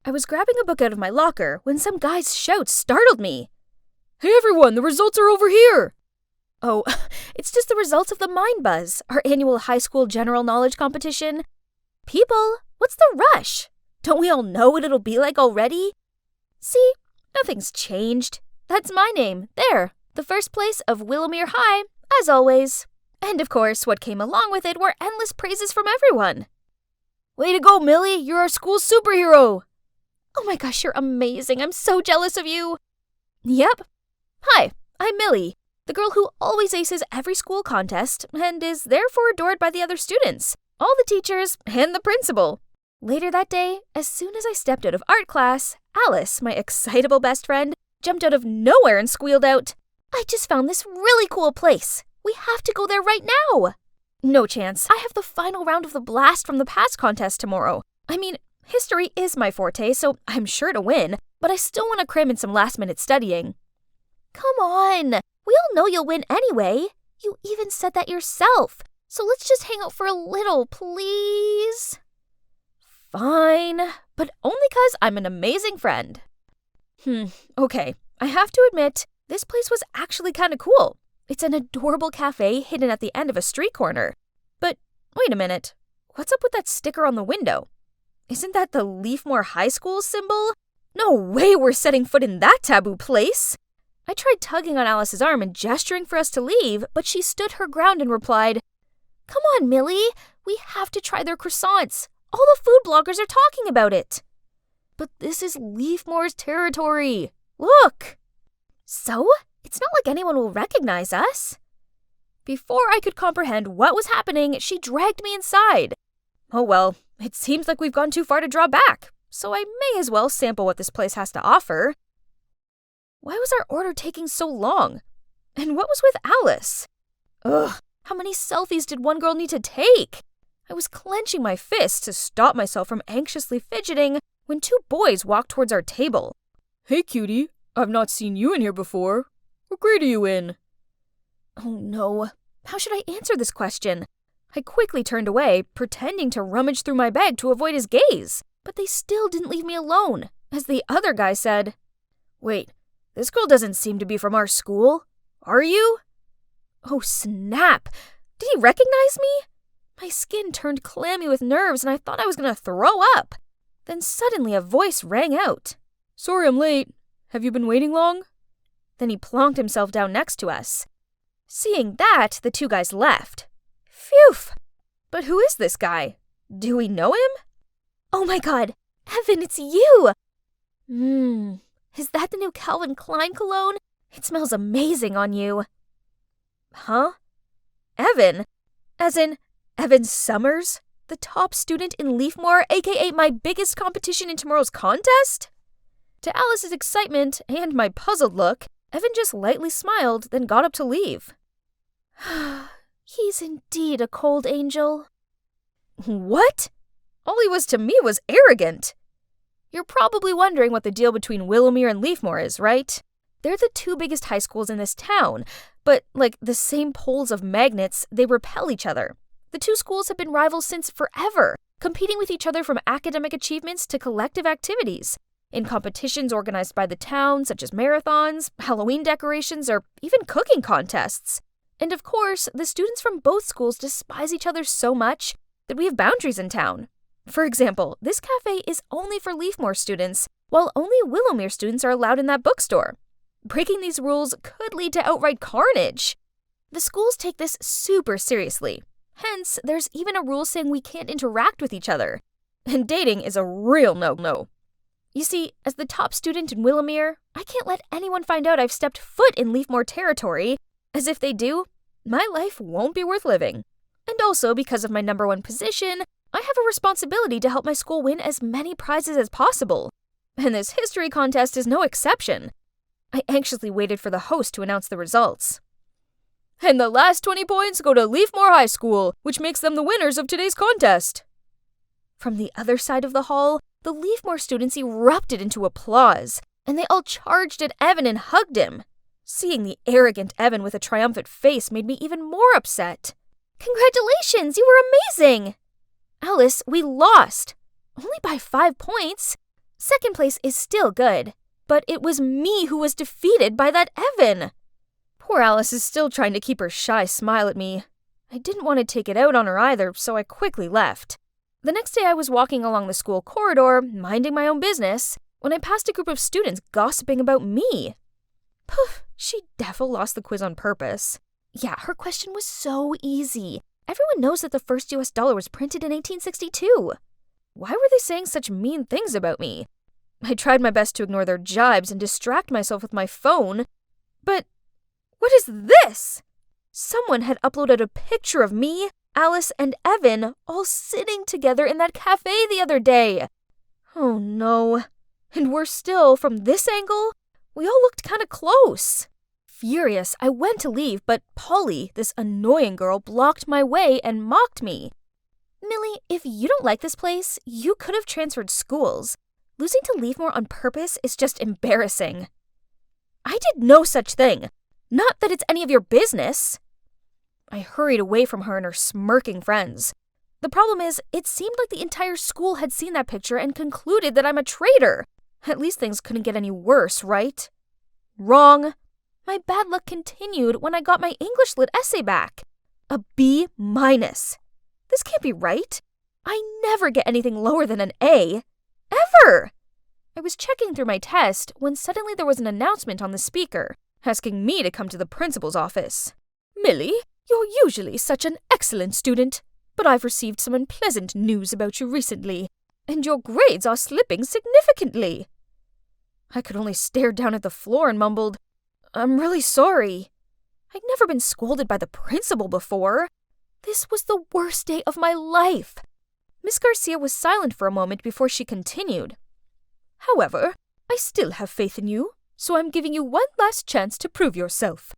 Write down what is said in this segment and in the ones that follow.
I was grabbing a book out of my locker when some guy's shout startled me. "Hey everyone, the results are over here!" Oh, it's just the results of the Mind Buzz, our annual high school general knowledge competition. People, what's the rush? Don't we all know what it'll be like already? See, nothing's changed. That's my name, there, the first place of Willowmere High, as always. And of course, what came along with it were endless praises from everyone. "Way to go, Millie, you're our school superhero!" "Oh my gosh, you're amazing, I'm so jealous of you!" "Yep. Hi, I'm Millie, the girl who always aces every school contest and is therefore adored by the other students, all the teachers, and the principal." Later that day, as soon as I stepped out of art class, Alice, my excitable best friend, jumped out of nowhere and squealed out, "I just found this really cool place. We have to go there right now." No chance. I have the final round of the Blast from the Past contest tomorrow. I mean, history is my forte, so I'm sure to win, but I still want to cram in some last-minute studying. Come on. We all know you'll win anyway. You even said that yourself. So let's just hang out for a little, please. Fine, but only 'cause I'm an amazing friend. Okay. I have to admit, this place was actually kind of cool. It's an adorable cafe hidden at the end of a street corner. But wait a minute. What's up with that sticker on the window? Isn't that the Leafmore High School symbol? No way we're setting foot in that taboo place. I tried tugging on Alice's arm and gesturing for us to leave, but she stood her ground and replied, "Come on, Millie. We have to try their croissants. All the food bloggers are talking about it." "But this is Leafmore's territory. Look." "So? It's not like anyone will recognize us." Before I could comprehend what was happening, she dragged me inside. Oh well, it seems like we've gone too far to draw back, so I may as well sample what this place has to offer. Why was our order taking so long? And what was with Alice? Ugh, how many selfies did one girl need to take? I was clenching my fists to stop myself from anxiously fidgeting when two boys walked towards our table. "Hey, cutie, I've not seen you in here before. What grade are you in?" Oh no, how should I answer this question? I quickly turned away, pretending to rummage through my bag to avoid his gaze, but they still didn't leave me alone, as the other guy said, "Wait, this girl doesn't seem to be from our school. Are you?" Oh snap! Did he recognize me? My skin turned clammy with nerves and I thought I was going to throw up. Then suddenly a voice rang out. "Sorry I'm late. Have you been waiting long?" Then he plonked himself down next to us. Seeing that, the two guys left. Phew! But who is this guy? Do we know him? Oh my god, Evan, it's you! Is that the new Calvin Klein cologne? It smells amazing on you. Huh? Evan? As in, Evan Summers? The top student in Leafmore, aka my biggest competition in tomorrow's contest? To Alice's excitement and my puzzled look, Evan just lightly smiled, then got up to leave. He's indeed a cold angel. What? All he was to me was arrogant. You're probably wondering what the deal between Willowmere and Leafmore is, right? They're the two biggest high schools in this town, but like the same poles of magnets, they repel each other. The two schools have been rivals since forever, competing with each other from academic achievements to collective activities. In competitions organized by the town, such as marathons, Halloween decorations, or even cooking contests. And of course, the students from both schools despise each other so much that we have boundaries in town. For example, this cafe is only for Leafmore students, while only Willowmere students are allowed in that bookstore. Breaking these rules could lead to outright carnage. The schools take this super seriously. Hence, there's even a rule saying we can't interact with each other. And dating is a real no-no. You see, as the top student in Willowmere, I can't let anyone find out I've stepped foot in Leafmore territory, as if they do, my life won't be worth living. And also, because of my #1 position, I have a responsibility to help my school win as many prizes as possible. And this history contest is no exception. I anxiously waited for the host to announce the results. And the last 20 points go to Leafmore High School, which makes them the winners of today's contest. From the other side of the hall, the Leafmore students erupted into applause, and they all charged at Evan and hugged him. Seeing the arrogant Evan with a triumphant face made me even more upset. Congratulations, you were amazing! Alice, we lost. Only by 5 points. Second place is still good, but it was me who was defeated by that Evan. Poor Alice is still trying to keep her shy smile at me. I didn't want to take it out on her either, so I quickly left. The next day I was walking along the school corridor, minding my own business, when I passed a group of students gossiping about me. Poof, she defo lost the quiz on purpose. Yeah, her question was so easy. Everyone knows that the first US dollar was printed in 1862. Why were they saying such mean things about me? I tried my best to ignore their jibes and distract myself with my phone, but what is this? Someone had uploaded a picture of me, Alice, and Evan all sitting together in that cafe the other day. Oh no. And worse still, from this angle, we all looked kind of close. Furious, I went to leave, but Polly, this annoying girl, blocked my way and mocked me. Millie, if you don't like this place, you could have transferred schools. Losing to Leafmore on purpose is just embarrassing. I did no such thing. Not that it's any of your business. I hurried away from her and her smirking friends. The problem is, it seemed like the entire school had seen that picture and concluded that I'm a traitor. At least things couldn't get any worse, right? Wrong. My bad luck continued when I got my English Lit essay back. A B-. This can't be right. I never get anything lower than an A. Ever! I was checking through my test when suddenly there was an announcement on the speaker, asking me to come to the principal's office. Millie, you're usually such an excellent student, but I've received some unpleasant news about you recently, and your grades are slipping significantly. I could only stare down at the floor and mumbled, I'm really sorry. I'd never been scolded by the principal before. This was the worst day of my life. Miss Garcia was silent for a moment before she continued. However, I still have faith in you, so I'm giving you one last chance to prove yourself.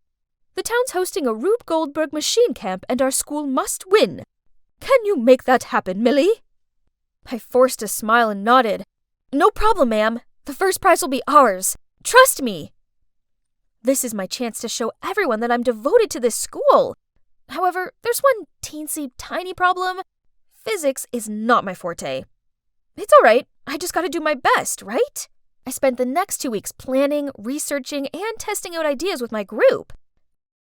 The town's hosting a Rube Goldberg machine camp and our school must win. Can you make that happen, Millie? I forced a smile and nodded. No problem, ma'am. The first prize will be ours. Trust me. This is my chance to show everyone that I'm devoted to this school. However, there's one teensy tiny problem. Physics is not my forte. It's all right. I just gotta do my best, right? I spent the next 2 weeks planning, researching, and testing out ideas with my group.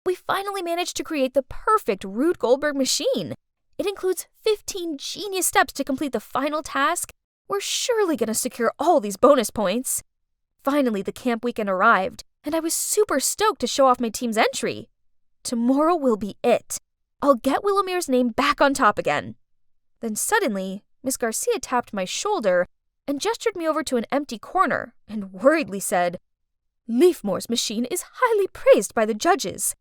We finally managed to create the perfect Rube Goldberg machine. It includes 15 genius steps to complete the final task. We're surely gonna secure all these bonus points. Finally, the camp weekend arrived, and I was super stoked to show off my team's entry. Tomorrow will be it. I'll get Willomere's name back on top again. Then suddenly, Miss Garcia tapped my shoulder and gestured me over to an empty corner and worriedly said, Leafmore's machine is highly praised by the judges.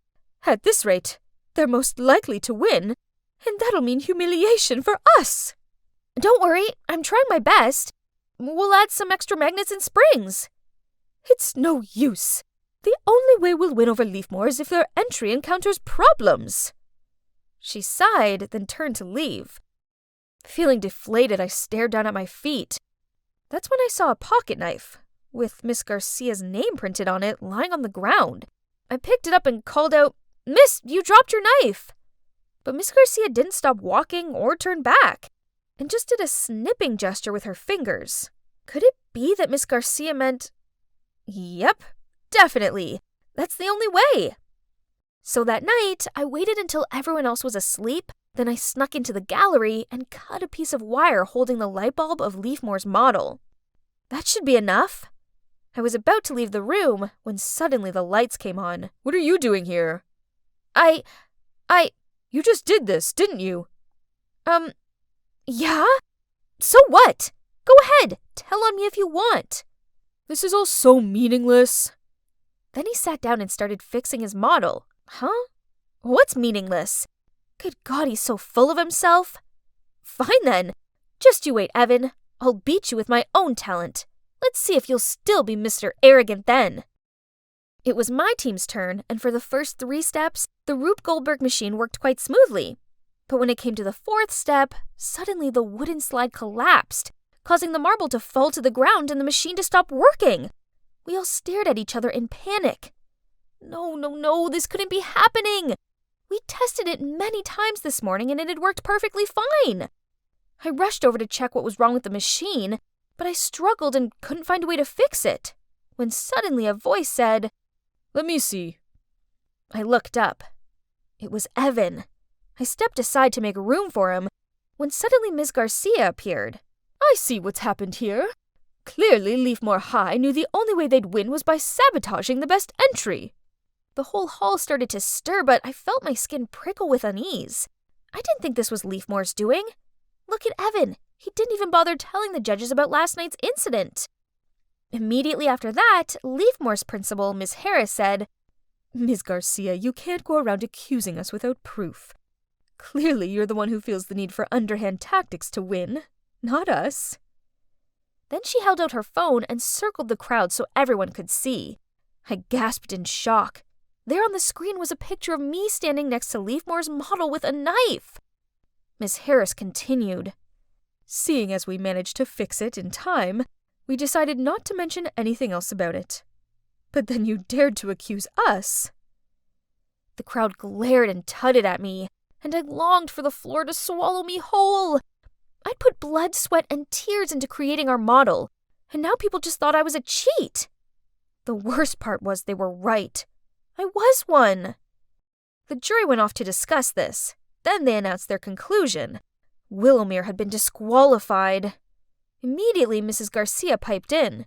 At this rate, they're most likely to win, and that'll mean humiliation for us. Don't worry, I'm trying my best. We'll add some extra magnets and springs. It's no use. The only way we'll win over Leafmore is if their entry encounters problems. She sighed, then turned to leave. Feeling deflated, I stared down at my feet. That's when I saw a pocket knife, with Miss Garcia's name printed on it, lying on the ground. I picked it up and called out, Miss, you dropped your knife! But Miss Garcia didn't stop walking or turn back, and just did a snipping gesture with her fingers. Could it be that Miss Garcia meant... Yep, definitely. That's the only way. So that night, I waited until everyone else was asleep, then I snuck into the gallery and cut a piece of wire holding the light bulb of Leafmore's model. That should be enough. I was about to leave the room when suddenly the lights came on. What are you doing here? You just did this, didn't you? Yeah? So what? Go ahead, tell on me if you want. This is all so meaningless. Then he sat down and started fixing his model. Huh? What's meaningless? Good God, he's so full of himself. Fine then. Just you wait, Evan. I'll beat you with my own talent. Let's see if you'll still be Mr. Arrogant then. It was my team's turn, and for the first 3 steps, the Rube Goldberg machine worked quite smoothly. But when it came to the 4th step, suddenly the wooden slide collapsed, causing the marble to fall to the ground and the machine to stop working. We all stared at each other in panic. No, this couldn't be happening. We tested it many times this morning and it had worked perfectly fine. I rushed over to check what was wrong with the machine, but I struggled and couldn't find a way to fix it, when suddenly a voice said, "Let me see." I looked up. It was Evan. I stepped aside to make room for him, when suddenly Ms. Garcia appeared. "I see what's happened here. Clearly, Leafmore High knew the only way they'd win was by sabotaging the best entry." The whole hall started to stir, but I felt my skin prickle with unease. I didn't think this was Leafmore's doing. Look at Evan. He didn't even bother telling the judges about last night's incident. Immediately after that, Leafmore's principal, Miss Harris, said, "Ms. Garcia, you can't go around accusing us without proof. Clearly, you're the one who feels the need for underhand tactics to win, not us." Then she held out her phone and circled the crowd so everyone could see. I gasped in shock. There on the screen was a picture of me standing next to Leafmore's model with a knife. Miss Harris continued, "Seeing as we managed to fix it in time, we decided not to mention anything else about it. But then you dared to accuse us." The crowd glared and tutted at me, and I longed for the floor to swallow me whole. I'd put blood, sweat, and tears into creating our model, and now people just thought I was a cheat. The worst part was they were right. I was one. The jury went off to discuss this. Then they announced their conclusion. Willowmere had been disqualified. Immediately, Mrs. Garcia piped in.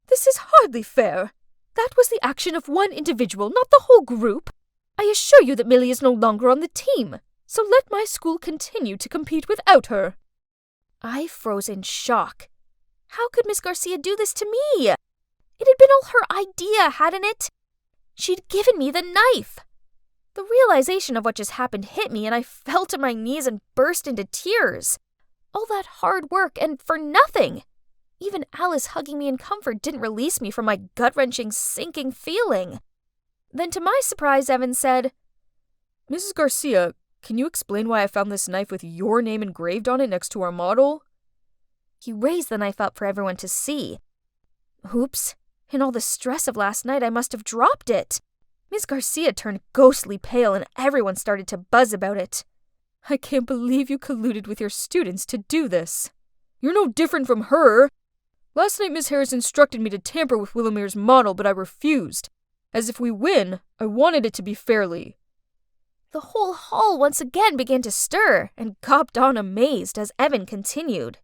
"This is hardly fair. That was the action of one individual, not the whole group. I assure you that Millie is no longer on the team, so let my school continue to compete without her." I froze in shock. How could Miss Garcia do this to me? It had been all her idea, hadn't it? She'd given me the knife. The realization of what just happened hit me, and I fell to my knees and burst into tears. All that hard work, and for nothing. Even Alice hugging me in comfort didn't release me from my gut-wrenching, sinking feeling. Then to my surprise, Evan said, "Mrs. Garcia, can you explain why I found this knife with your name engraved on it next to our model?" He raised the knife up for everyone to see. Oops. In all the stress of last night, I must have dropped it. Miss Garcia turned ghostly pale and everyone started to buzz about it. "I can't believe you colluded with your students to do this. You're no different from her. Last night Miss Harris instructed me to tamper with Willowmere's model, but I refused. As if we win, I wanted it to be fairly." The whole hall once again began to stir and gawped on amazed as Evan continued.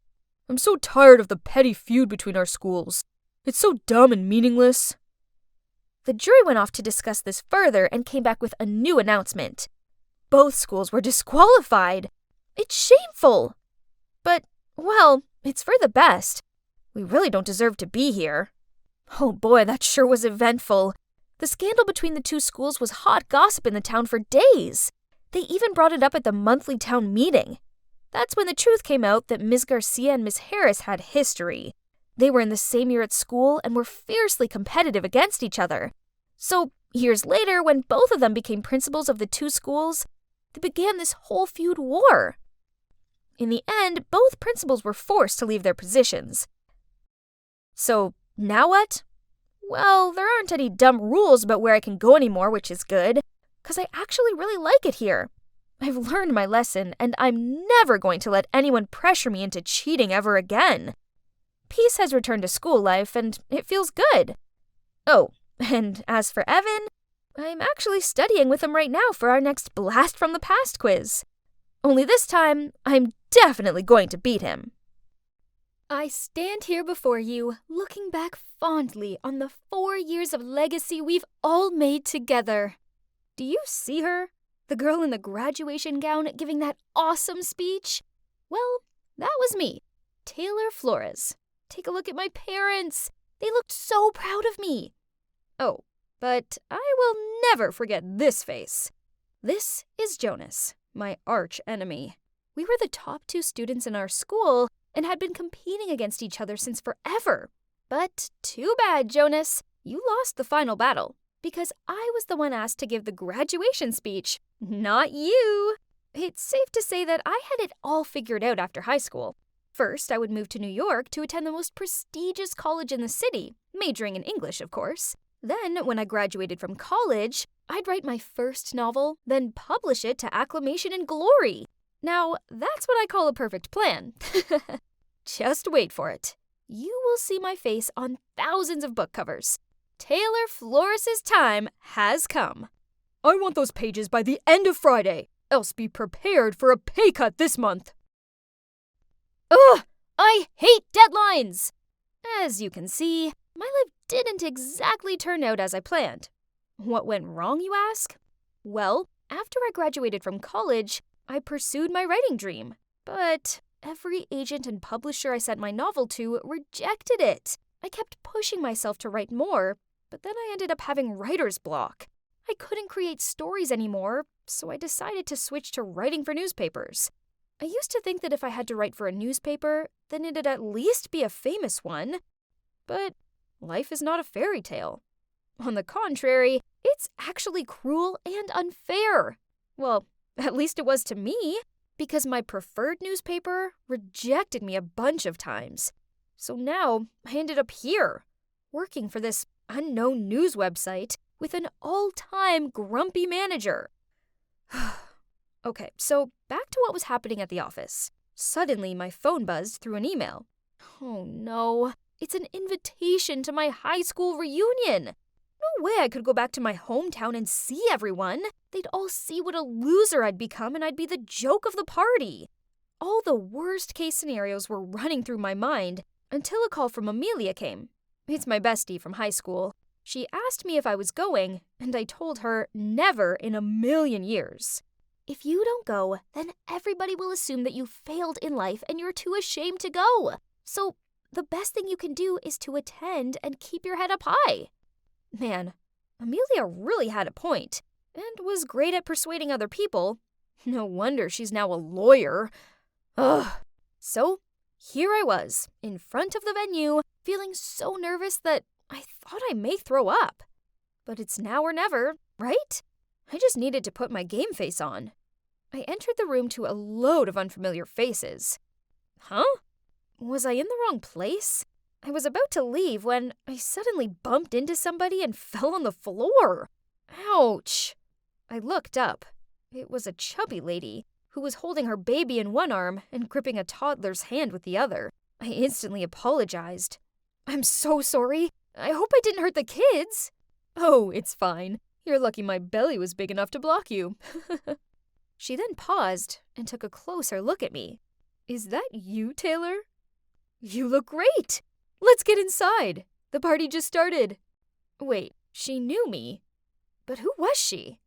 "I'm so tired of the petty feud between our schools. It's so dumb and meaningless." The jury went off to discuss this further and came back with a new announcement. Both schools were disqualified. It's shameful. But, well, it's for the best. We really don't deserve to be here. Oh boy, that sure was eventful. The scandal between the two schools was hot gossip in the town for days. They even brought it up at the monthly town meeting. That's when the truth came out that Ms. Garcia and Miss Harris had history. They were in the same year at school and were fiercely competitive against each other. So, years later, when both of them became principals of the two schools, they began this whole feud war. In the end, both principals were forced to leave their positions. So, now what? Well, there aren't any dumb rules about where I can go anymore, which is good, because I actually really like it here. I've learned my lesson, and I'm never going to let anyone pressure me into cheating ever again. Peace has returned to school life, and it feels good. Oh, and as for Evan, I'm actually studying with him right now for our next Blast from the Past quiz. Only this time, I'm definitely going to beat him. I stand here before you, looking back fondly on the 4 years of legacy we've all made together. Do you see her? The girl in the graduation gown giving that awesome speech? Well, that was me, Taylor Flores. Take a look at my parents. They looked so proud of me. Oh, but I will never forget this face. This is Jonas, my arch enemy. We were the top 2 students in our school and had been competing against each other since forever. But too bad, Jonas. You lost the final battle because I was the one asked to give the graduation speech, not you. It's safe to say that I had it all figured out after high school. First, I would move to New York to attend the most prestigious college in the city, majoring in English, of course. Then, when I graduated from college, I'd write my first novel, then publish it to acclamation and glory. Now, that's what I call a perfect plan. Just wait for it. you will see my face on thousands of book covers. Taylor Floris's time has come. I want those pages by the end of Friday, else be prepared for a pay cut this month. Ugh! I hate deadlines! As you can see, my life didn't exactly turn out as I planned. What went wrong, you ask? Well, after I graduated from college, I pursued my writing dream. But every agent and publisher I sent my novel to rejected it. I kept pushing myself to write more, but then I ended up having writer's block. I couldn't create stories anymore, so I decided to switch to writing for newspapers. I used to think that if I had to write for a newspaper, then it'd at least be a famous one. But life is not a fairy tale. On the contrary, it's actually cruel and unfair. Well, at least it was to me, because my preferred newspaper rejected me a bunch of times. So now I ended up here, working for this unknown news website with an all-time grumpy manager. Okay, so back to what was happening at the office. Suddenly, my phone buzzed through an email. Oh no, it's an invitation to my high school reunion. No way I could go back to my hometown and see everyone. They'd all see what a loser I'd become and I'd be the joke of the party. All the worst case scenarios were running through my mind until a call from Amelia came. It's my bestie from high school. She asked me if I was going, and I told her never in a million years. If you don't go, then everybody will assume that you failed in life and you're too ashamed to go. So the best thing you can do is to attend and keep your head up high. Man, Amelia really had a point, and was great at persuading other people. No wonder she's now a lawyer. Ugh. So here I was, in front of the venue, feeling so nervous that I thought I may throw up. But it's now or never, right? I just needed to put my game face on. I entered the room to a load of unfamiliar faces. Huh? Was I in the wrong place? I was about to leave when I suddenly bumped into somebody and fell on the floor. Ouch! I looked up. It was a chubby lady who was holding her baby in one arm and gripping a toddler's hand with the other. I instantly apologized. I'm so sorry. I hope I didn't hurt the kids. Oh, it's fine. You're lucky my belly was big enough to block you. She then paused and took a closer look at me. Is that you, Taylor? You look great. Let's get inside. The party just started. Wait, she knew me. But who was she?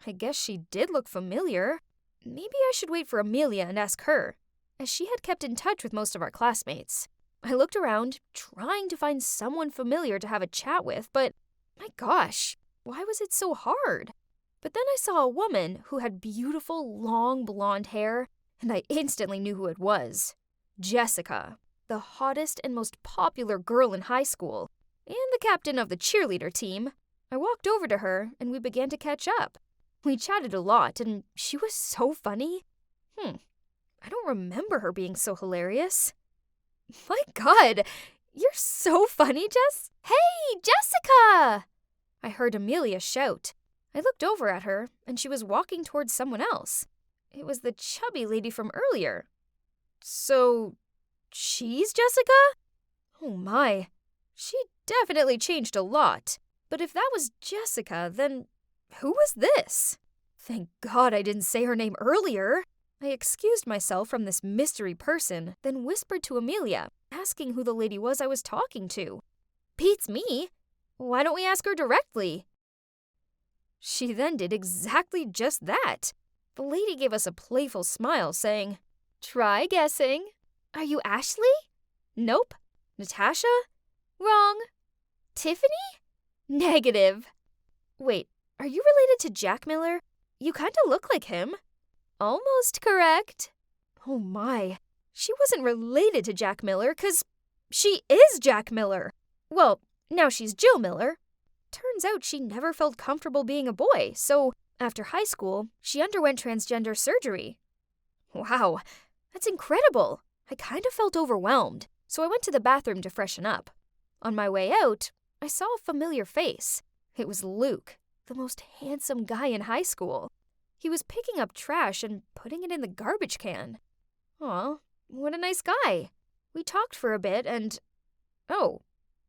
I guess she did look familiar. Maybe I should wait for Amelia and ask her, as she had kept in touch with most of our classmates. I looked around, trying to find someone familiar to have a chat with, but my gosh, why was it so hard? But then I saw a woman who had beautiful, long blonde hair, and I instantly knew who it was. Jessica, the hottest and most popular girl in high school, and the captain of the cheerleader team. I walked over to her, and we began to catch up. We chatted a lot, and she was so funny. I don't remember her being so hilarious. My God, you're so funny, Jess. Hey, Jessica! I heard Amelia shout. I looked over at her, and she was walking towards someone else. It was the chubby lady from earlier. So, she's Jessica? Oh my, she definitely changed a lot. But if that was Jessica, then who was this? Thank God I didn't say her name earlier. I excused myself from this mystery person, then whispered to Amelia, asking who the lady was I was talking to. Beats me. Why don't we ask her directly? She then did exactly just that. The lady gave us a playful smile, saying, "Try guessing. Are you Ashley? Nope. Natasha? Wrong. Tiffany? Negative. Wait, are you related to Jack Miller? You kinda look like him." Almost correct. Oh my, she wasn't related to Jack Miller, 'cause she is Jack Miller. Well, now she's Jill Miller. Turns out she never felt comfortable being a boy, so after high school, she underwent transgender surgery. Wow, that's incredible. I kind of felt overwhelmed, so I went to the bathroom to freshen up. On my way out, I saw a familiar face. It was Luke, the most handsome guy in high school. He was picking up trash and putting it in the garbage can. Aw, what a nice guy. We talked for a bit and... Oh,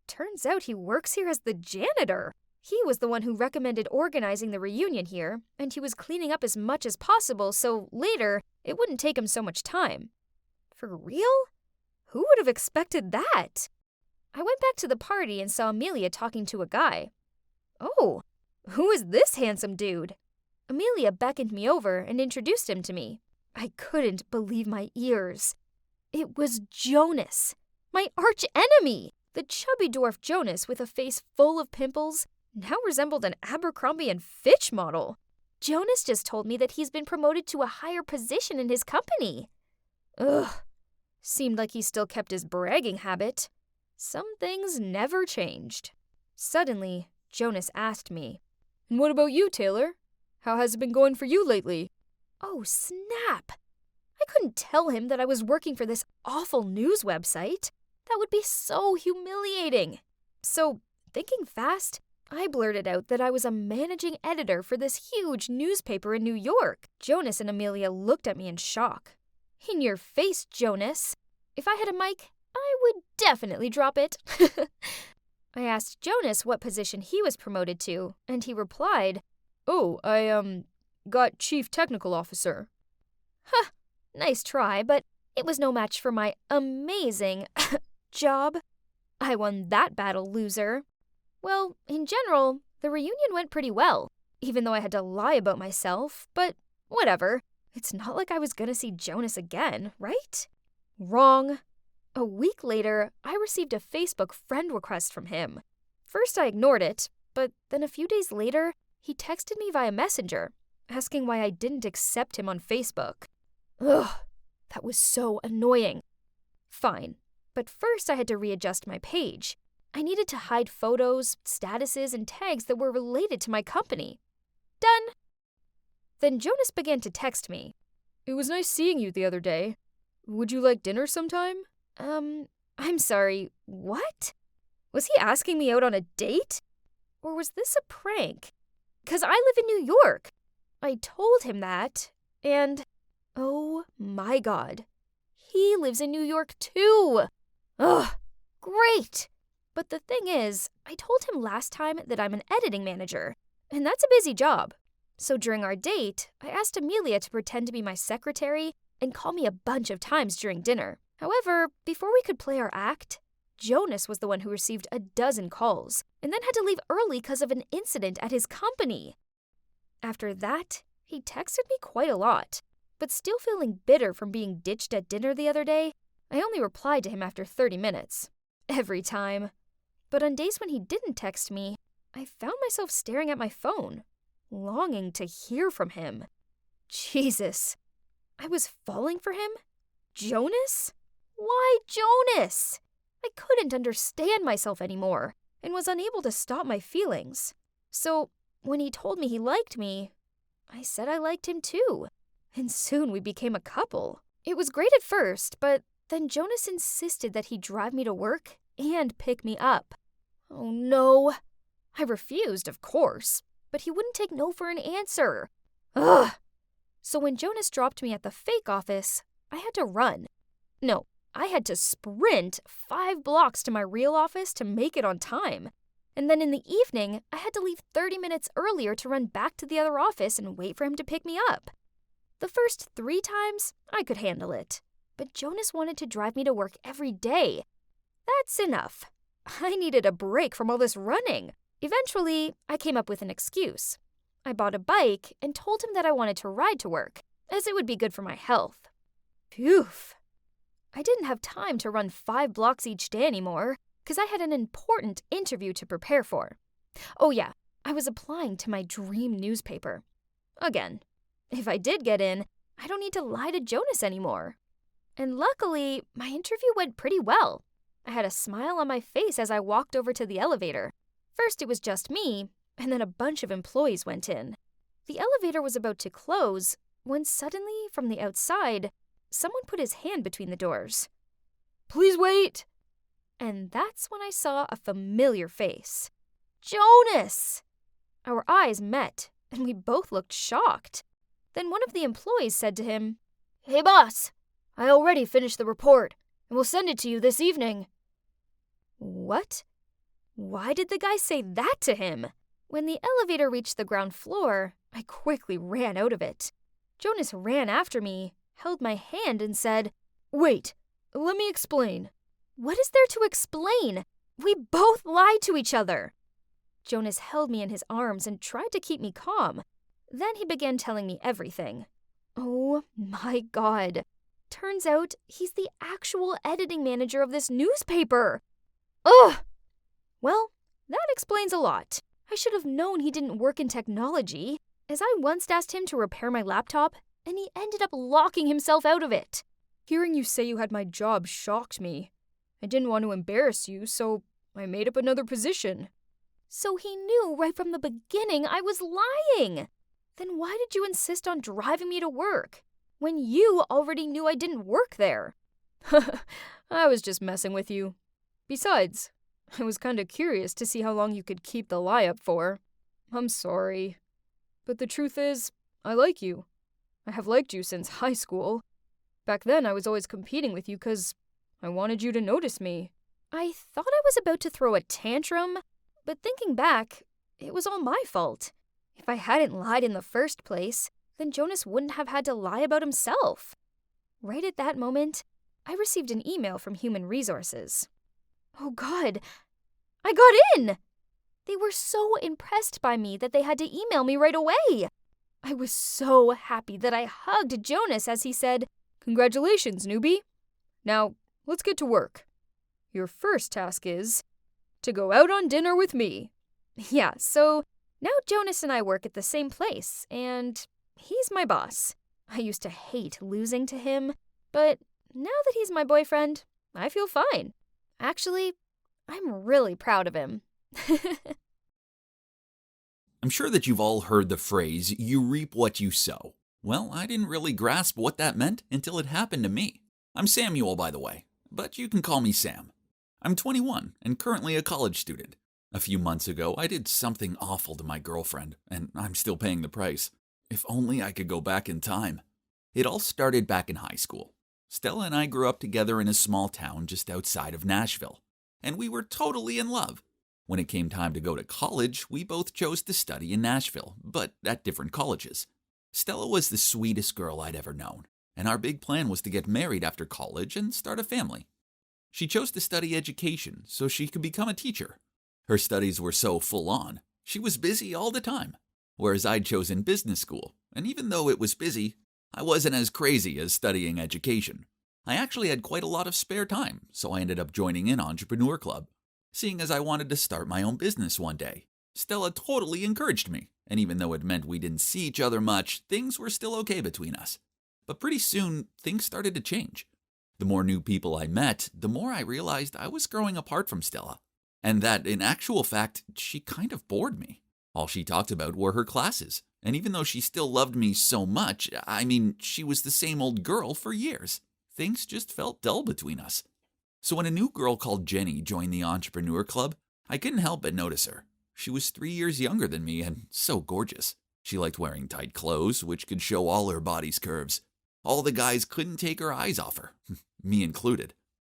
turns out he works here as the janitor. He was the one who recommended organizing the reunion here, and he was cleaning up as much as possible so later it wouldn't take him so much time. For real? Who would have expected that? I went back to the party and saw Amelia talking to a guy. Oh, who is this handsome dude? Amelia beckoned me over and introduced him to me. I couldn't believe my ears. It was Jonas, my arch enemy. The chubby dwarf Jonas with a face full of pimples now resembled an Abercrombie and Fitch model. Jonas just told me that he's been promoted to a higher position in his company. Ugh, seemed like he still kept his bragging habit. Some things never changed. Suddenly, Jonas asked me, "And what about you, Taylor? How has it been going for you lately?" Oh, snap! I couldn't tell him that I was working for this awful news website. That would be so humiliating. So, thinking fast, I blurted out that I was a managing editor for this huge newspaper in New York. Jonas and Amelia looked at me in shock. In your face, Jonas. If I had a mic, I would definitely drop it. I asked Jonas what position he was promoted to, and he replied, "Oh, I got Chief Technical Officer." Huh, nice try, but it was no match for my amazing job. I won that battle, loser. Well, in general, the reunion went pretty well, even though I had to lie about myself, but whatever. It's not like I was gonna see Jonas again, right? Wrong. A week later, I received a Facebook friend request from him. First, I ignored it, but then a few days later, he texted me via Messenger, asking why I didn't accept him on Facebook. Ugh, that was so annoying. Fine, but first I had to readjust my page. I needed to hide photos, statuses, and tags that were related to my company. Done. Then Jonas began to text me. "It was nice seeing you the other day. Would you like dinner sometime?" I'm sorry, what? Was he asking me out on a date? Or was this a prank? 'Cause I live in New York. I told him that, and oh my God, he lives in New York too. Ugh, great. But the thing is, I told him last time that I'm an editing manager, and that's a busy job. So during our date, I asked Amelia to pretend to be my secretary and call me a bunch of times during dinner. However, before we could play our act, Jonas was the one who received a dozen calls and then had to leave early because of an incident at his company. After that, he texted me quite a lot, but still feeling bitter from being ditched at dinner the other day, I only replied to him after 30 minutes. Every time. But on days when he didn't text me, I found myself staring at my phone, longing to hear from him. Jesus. I was falling for him? Jonas? Why Jonas? I couldn't understand myself anymore and was unable to stop my feelings. So, when he told me he liked me, I said I liked him too. And soon we became a couple. It was great at first, but then Jonas insisted that he drive me to work and pick me up. Oh no. I refused, of course, but he wouldn't take no for an answer. Ugh. So when Jonas dropped me at the fake office, I had to run. No, I had to sprint 5 blocks to my real office to make it on time. And then in the evening, I had to leave 30 minutes earlier to run back to the other office and wait for him to pick me up. The first 3 times, I could handle it. But Jonas wanted to drive me to work every day. That's enough. I needed a break from all this running. Eventually, I came up with an excuse. I bought a bike and told him that I wanted to ride to work, as it would be good for my health. Phew. I didn't have time to run 5 blocks each day anymore, because I had an important interview to prepare for. Oh yeah, I was applying to my dream newspaper. Again, if I did get in, I don't need to lie to Jonas anymore. And luckily, my interview went pretty well. I had a smile on my face as I walked over to the elevator. First it was just me, and then a bunch of employees went in. The elevator was about to close when suddenly, from the outside, someone put his hand between the doors. "Please wait!" And that's when I saw a familiar face. Jonas! Our eyes met, and we both looked shocked. Then one of the employees said to him, "Hey boss, I already finished the report, and we'll send it to you this evening. What? Why did the guy say that to him? When the elevator reached the ground floor, I quickly ran out of it. Jonas ran after me, held my hand, and said, Wait, let me explain. What is there to explain? We both lied to each other. Jonas held me in his arms and tried to keep me calm. Then he began telling me everything. Oh my God. Turns out he's the actual editing manager of this newspaper. Ugh! Well, that explains a lot. I should have known he didn't work in technology, as I once asked him to repair my laptop, and he ended up locking himself out of it. Hearing you say you had my job shocked me. I didn't want to embarrass you, so I made up another position. So he knew right from the beginning I was lying. Then why did you insist on driving me to work, when you already knew I didn't work there? I was just messing with you. Besides, I was kinda curious to see how long you could keep the lie up for. I'm sorry. But the truth is, I like you. I have liked you since high school. Back then, I was always competing with you because I wanted you to notice me. I thought I was about to throw a tantrum, but thinking back, it was all my fault. If I hadn't lied in the first place, then Jonas wouldn't have had to lie about himself. Right at that moment, I received an email from Human Resources. Oh God, I got in! They were so impressed by me that they had to email me right away. I was so happy that I hugged Jonas as he said, Congratulations, newbie. Now, let's get to work. Your first task is to go out on dinner with me. Yeah, so now Jonas and I work at the same place, and he's my boss. I used to hate losing to him, but now that he's my boyfriend, I feel fine. Actually, I'm really proud of him. I'm sure that you've all heard the phrase, you reap what you sow. Well, I didn't really grasp what that meant until it happened to me. I'm Samuel, by the way, but you can call me Sam. I'm 21 and currently a college student. A few months ago, I did something awful to my girlfriend, and I'm still paying the price. If only I could go back in time. It all started back in high school. Stella and I grew up together in a small town just outside of Nashville, and we were totally in love. When it came time to go to college, we both chose to study in Nashville, but at different colleges. Stella was the sweetest girl I'd ever known, and our big plan was to get married after college and start a family. She chose to study education so she could become a teacher. Her studies were so full on, she was busy all the time, whereas I'd chosen business school, and even though it was busy, I wasn't as crazy as studying education. I actually had quite a lot of spare time, so I ended up joining an entrepreneur club. Seeing as I wanted to start my own business one day, Stella totally encouraged me, and even though it meant we didn't see each other much, things were still okay between us. But pretty soon, things started to change. The more new people I met, the more I realized I was growing apart from Stella, and that, in actual fact, she kind of bored me. All she talked about were her classes, and even though she still loved me so much, she was the same old girl for years. Things just felt dull between us. So when a new girl called Jenny joined the entrepreneur club, I couldn't help but notice her. She was 3 years younger than me and so gorgeous. She liked wearing tight clothes, which could show all her body's curves. All the guys couldn't take her eyes off her, me included.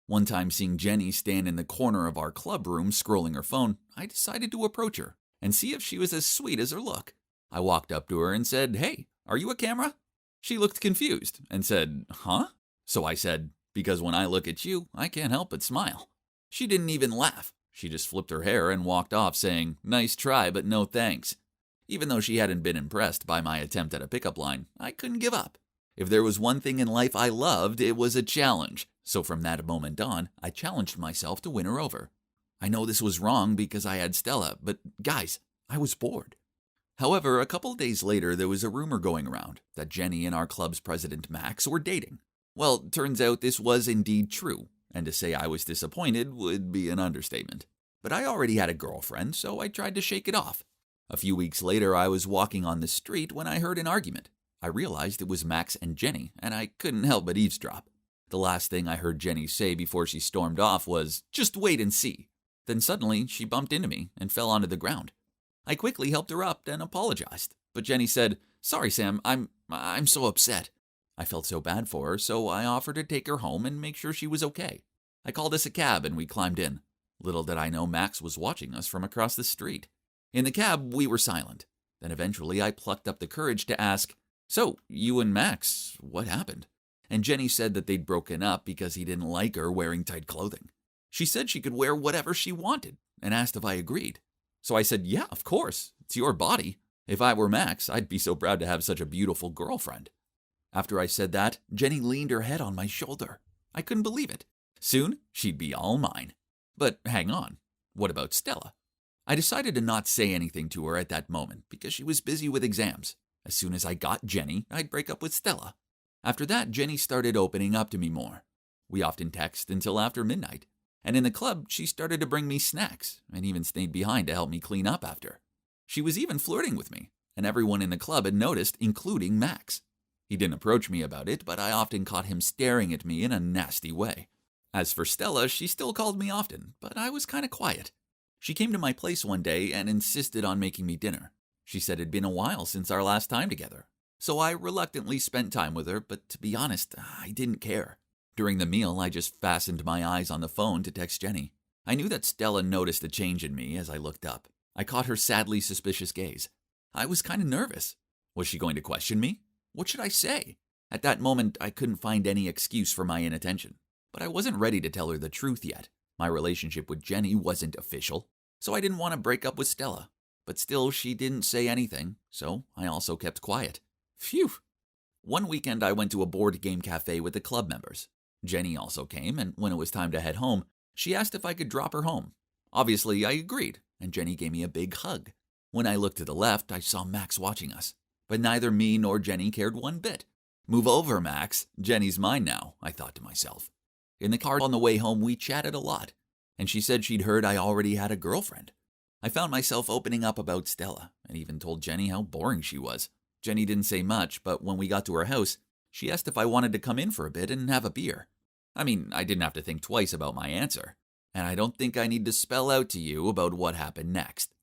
One time seeing Jenny stand in the corner of our club room scrolling her phone, I decided to approach her and see if she was as sweet as her look. I walked up to her and said, "Hey, are you a camera?" She looked confused and said, "Huh?" So I said, "Because when I look at you, I can't help but smile." She didn't even laugh. She just flipped her hair and walked off saying, "Nice try, but no thanks." Even though she hadn't been impressed by my attempt at a pickup line, I couldn't give up. If there was one thing in life I loved, it was a challenge. So from that moment on, I challenged myself to win her over. I know this was wrong because I had Stella, but guys, I was bored. However, a couple days later, there was a rumor going around that Jenny and our club's president Max were dating. Well, turns out this was indeed true, and to say I was disappointed would be an understatement. But I already had a girlfriend, so I tried to shake it off. A few weeks later, I was walking on the street when I heard an argument. I realized it was Max and Jenny, and I couldn't help but eavesdrop. The last thing I heard Jenny say before she stormed off was, "Just wait and see." Then suddenly, she bumped into me and fell onto the ground. I quickly helped her up and apologized, but Jenny said, "Sorry, Sam, I'm so upset." I felt so bad for her, so I offered to take her home and make sure she was okay. I called us a cab and we climbed in. Little did I know Max was watching us from across the street. In the cab, we were silent. Then eventually I plucked up the courage to ask, "So, you and Max, what happened?" And Jenny said that they'd broken up because he didn't like her wearing tight clothing. She said she could wear whatever she wanted and asked if I agreed. So I said, "Yeah, of course. It's your body. If I were Max, I'd be so proud to have such a beautiful girlfriend." After I said that, Jenny leaned her head on my shoulder. I couldn't believe it. Soon, she'd be all mine. But hang on, what about Stella? I decided to not say anything to her at that moment because she was busy with exams. As soon as I got Jenny, I'd break up with Stella. After that, Jenny started opening up to me more. We often text until after midnight. And in the club, she started to bring me snacks and even stayed behind to help me clean up after. She was even flirting with me, and everyone in the club had noticed, including Max. He didn't approach me about it, but I often caught him staring at me in a nasty way. As for Stella, she still called me often, but I was kind of quiet. She came to my place one day and insisted on making me dinner. She said it'd been a while since our last time together. So I reluctantly spent time with her, but to be honest, I didn't care. During the meal, I just fastened my eyes on the phone to text Jenny. I knew that Stella noticed a change in me as I looked up. I caught her sadly suspicious gaze. I was kind of nervous. Was she going to question me? What should I say? At that moment, I couldn't find any excuse for my inattention. But I wasn't ready to tell her the truth yet. My relationship with Jenny wasn't official, so I didn't want to break up with Stella. But still, she didn't say anything, so I also kept quiet. Phew! One weekend, I went to a board game cafe with the club members. Jenny also came, and when it was time to head home, she asked if I could drop her home. Obviously, I agreed, and Jenny gave me a big hug. When I looked to the left, I saw Max watching us. But neither me nor Jenny cared one bit. Move over, Max. Jenny's mine now, I thought to myself. In the car on the way home, we chatted a lot, and she said she'd heard I already had a girlfriend. I found myself opening up about Stella, and even told Jenny how boring she was. Jenny didn't say much, but when we got to her house, she asked if I wanted to come in for a bit and have a beer. I mean, I didn't have to think twice about my answer, and I don't think I need to spell out to you about what happened next.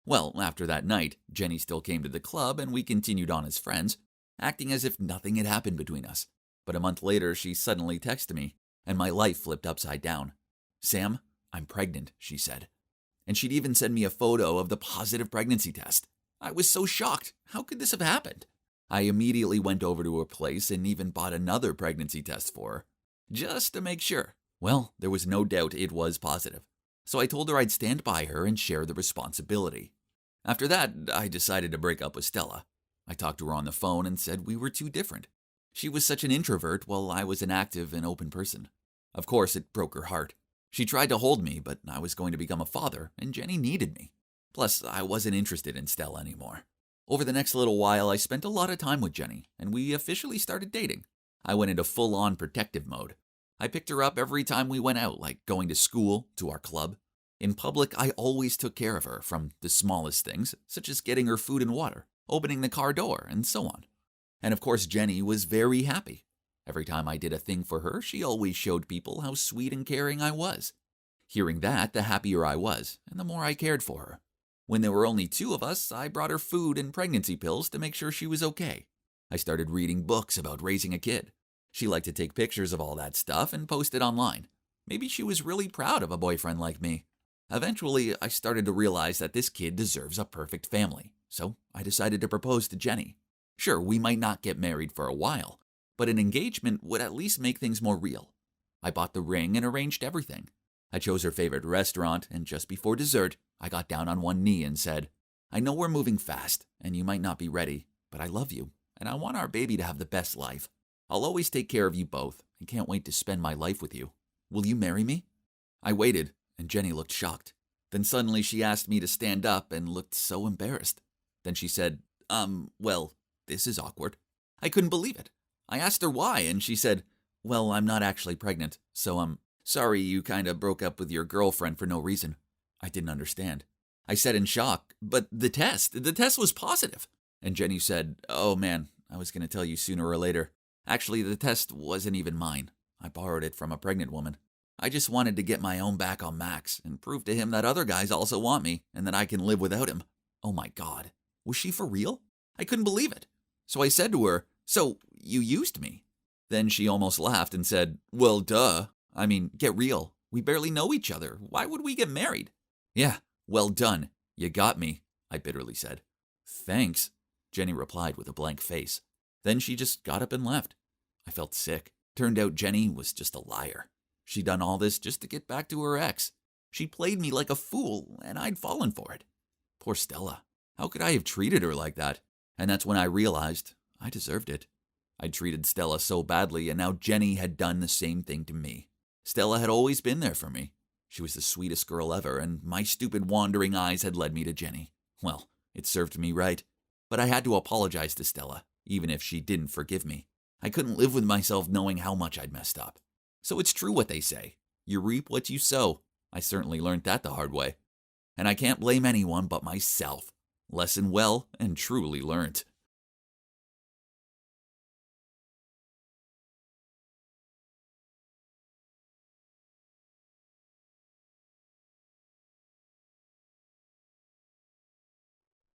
Well, after that night, Jenny still came to the club, and we continued on as friends, acting as if nothing had happened between us. But a month later, she suddenly texted me, and my life flipped upside down. "Sam, I'm pregnant," she said. And she'd even send me a photo of the positive pregnancy test. I was so shocked. How could this have happened? I immediately went over to her place and even bought another pregnancy test for her, just to make sure. Well, there was no doubt it was positive. So I told her I'd stand by her and share the responsibility. After that, I decided to break up with Stella. I talked to her on the phone and said we were too different. She was such an introvert while I was an active and open person. Of course, it broke her heart. She tried to hold me, but I was going to become a father, and Jenny needed me. Plus, I wasn't interested in Stella anymore. Over the next little while, I spent a lot of time with Jenny, and we officially started dating. I went into full-on protective mode. I picked her up every time we went out, like going to school, to our club. In public, I always took care of her, from the smallest things, such as getting her food and water, opening the car door, and so on. And of course, Jenny was very happy. Every time I did a thing for her, she always showed people how sweet and caring I was. Hearing that, the happier I was, and the more I cared for her. When there were only two of us, I brought her food and pregnancy pills to make sure she was okay. I started reading books about raising a kid. She liked to take pictures of all that stuff and post it online. Maybe she was really proud of a boyfriend like me. Eventually, I started to realize that this kid deserves a perfect family, so I decided to propose to Jenny. Sure, we might not get married for a while, but an engagement would at least make things more real. I bought the ring and arranged everything. I chose her favorite restaurant, and just before dessert, I got down on one knee and said, "I know we're moving fast, and you might not be ready, but I love you, and I want our baby to have the best life. I'll always take care of you both, and can't wait to spend my life with you. Will you marry me?" I waited, and Jenny looked shocked. Then suddenly she asked me to stand up and looked so embarrassed. Then she said, well, this is awkward. I couldn't believe it. I asked her why, and she said, "Well, I'm not actually pregnant, so I'm sorry you kinda broke up with your girlfriend for no reason." I didn't understand. I said in shock, "But the test was positive." And Jenny said, "Oh man, I was gonna tell you sooner or later. Actually, the test wasn't even mine. I borrowed it from a pregnant woman. I just wanted to get my own back on Max and prove to him that other guys also want me and that I can live without him." Oh my God, was she for real? I couldn't believe it. So I said to her, So, you used me? Then she almost laughed and said, well, duh. I mean, get real. We barely know each other. Why would we get married? Yeah, well done. You got me, I bitterly said. Thanks, Jenny replied with a blank face. Then she just got up and left. I felt sick. Turned out Jenny was just a liar. She'd done all this just to get back to her ex. She played me like a fool, and I'd fallen for it. Poor Stella. How could I have treated her like that? And that's when I realized I deserved it. I'd treated Stella so badly, and now Jenny had done the same thing to me. Stella had always been there for me. She was the sweetest girl ever, and my stupid wandering eyes had led me to Jenny. Well, it served me right. But I had to apologize to Stella, even if she didn't forgive me. I couldn't live with myself knowing how much I'd messed up. So it's true what they say. You reap what you sow. I certainly learned that the hard way. And I can't blame anyone but myself. Lesson well and truly learnt.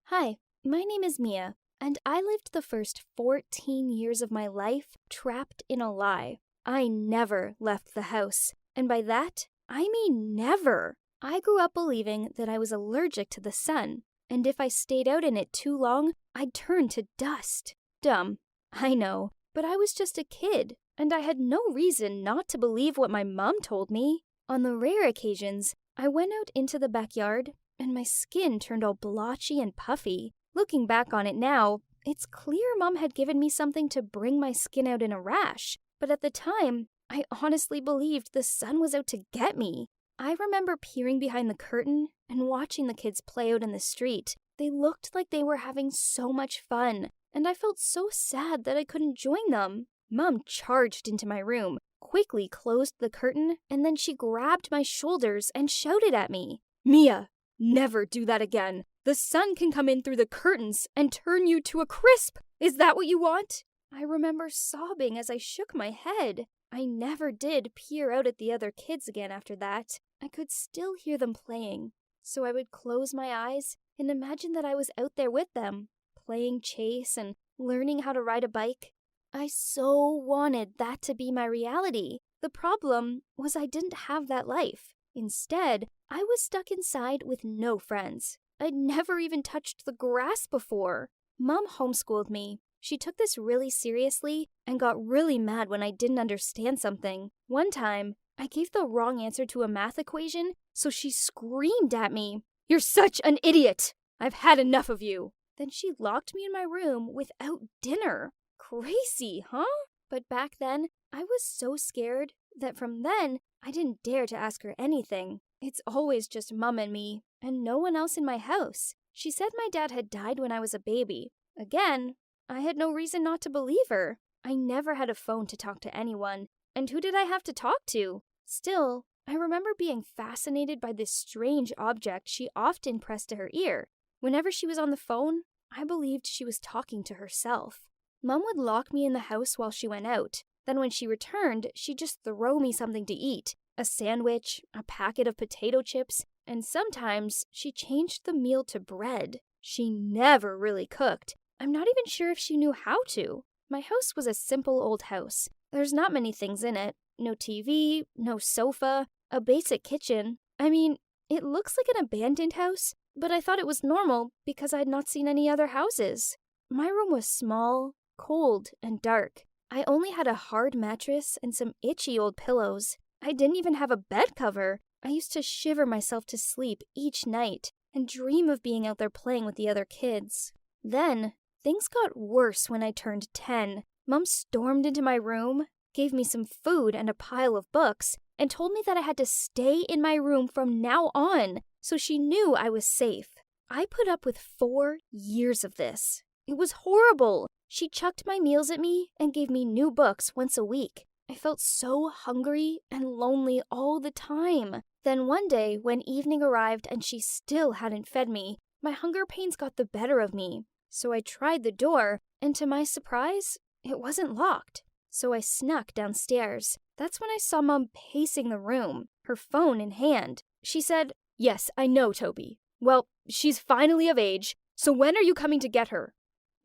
Hi, my name is Mia, and I lived the first 14 years of my life trapped in a lie. I never left the house, and by that, I mean never. I grew up believing that I was allergic to the sun, and if I stayed out in it too long, I'd turn to dust. Dumb, I know, but I was just a kid, and I had no reason not to believe what my mom told me. On the rare occasions, I went out into the backyard, and my skin turned all blotchy and puffy. Looking back on it now, it's clear Mom had given me something to bring my skin out in a rash, but at the time, I honestly believed the sun was out to get me. I remember peering behind the curtain and watching the kids play out in the street. They looked like they were having so much fun, and I felt so sad that I couldn't join them. Mom charged into my room, quickly closed the curtain, and then she grabbed my shoulders and shouted at me, "Mia, never do that again. The sun can come in through the curtains and turn you to a crisp. Is that what you want?" I remember sobbing as I shook my head. I never did peer out at the other kids again after that. I could still hear them playing, so I would close my eyes and imagine that I was out there with them, playing chase and learning how to ride a bike. I so wanted that to be my reality. The problem was I didn't have that life. Instead, I was stuck inside with no friends. I'd never even touched the grass before. Mom homeschooled me. She took this really seriously and got really mad when I didn't understand something. One time, I gave the wrong answer to a math equation, so she screamed at me, "You're such an idiot! I've had enough of you!" Then she locked me in my room without dinner. Crazy, huh? But back then, I was so scared that from then, I didn't dare to ask her anything. It's always just Mom and me, and no one else in my house. She said my dad had died when I was a baby. Again, I had no reason not to believe her. I never had a phone to talk to anyone, and who did I have to talk to? Still, I remember being fascinated by this strange object she often pressed to her ear. Whenever she was on the phone, I believed she was talking to herself. Mom would lock me in the house while she went out. Then when she returned, she'd just throw me something to eat. A sandwich, a packet of potato chips, and sometimes she changed the meal to bread. She never really cooked. I'm not even sure if she knew how to. My house was a simple old house. There's not many things in it. No TV, no sofa, a basic kitchen. I mean, it looks like an abandoned house, but I thought it was normal because I'd not seen any other houses. My room was small, cold, and dark. I only had a hard mattress and some itchy old pillows. I didn't even have a bed cover. I used to shiver myself to sleep each night and dream of being out there playing with the other kids. Then, things got worse when I turned 10. Mom stormed into my room, gave me some food and a pile of books, and told me that I had to stay in my room from now on, so she knew I was safe. I put up with 4 years of this. It was horrible. She chucked my meals at me and gave me new books once a week. I felt so hungry and lonely all the time. Then one day, when evening arrived and she still hadn't fed me, my hunger pains got the better of me. So I tried the door, and to my surprise, it wasn't locked. So I snuck downstairs. That's when I saw Mom pacing the room, her phone in hand. She said, "Yes, I know, Toby. Well, she's finally of age, so when are you coming to get her?"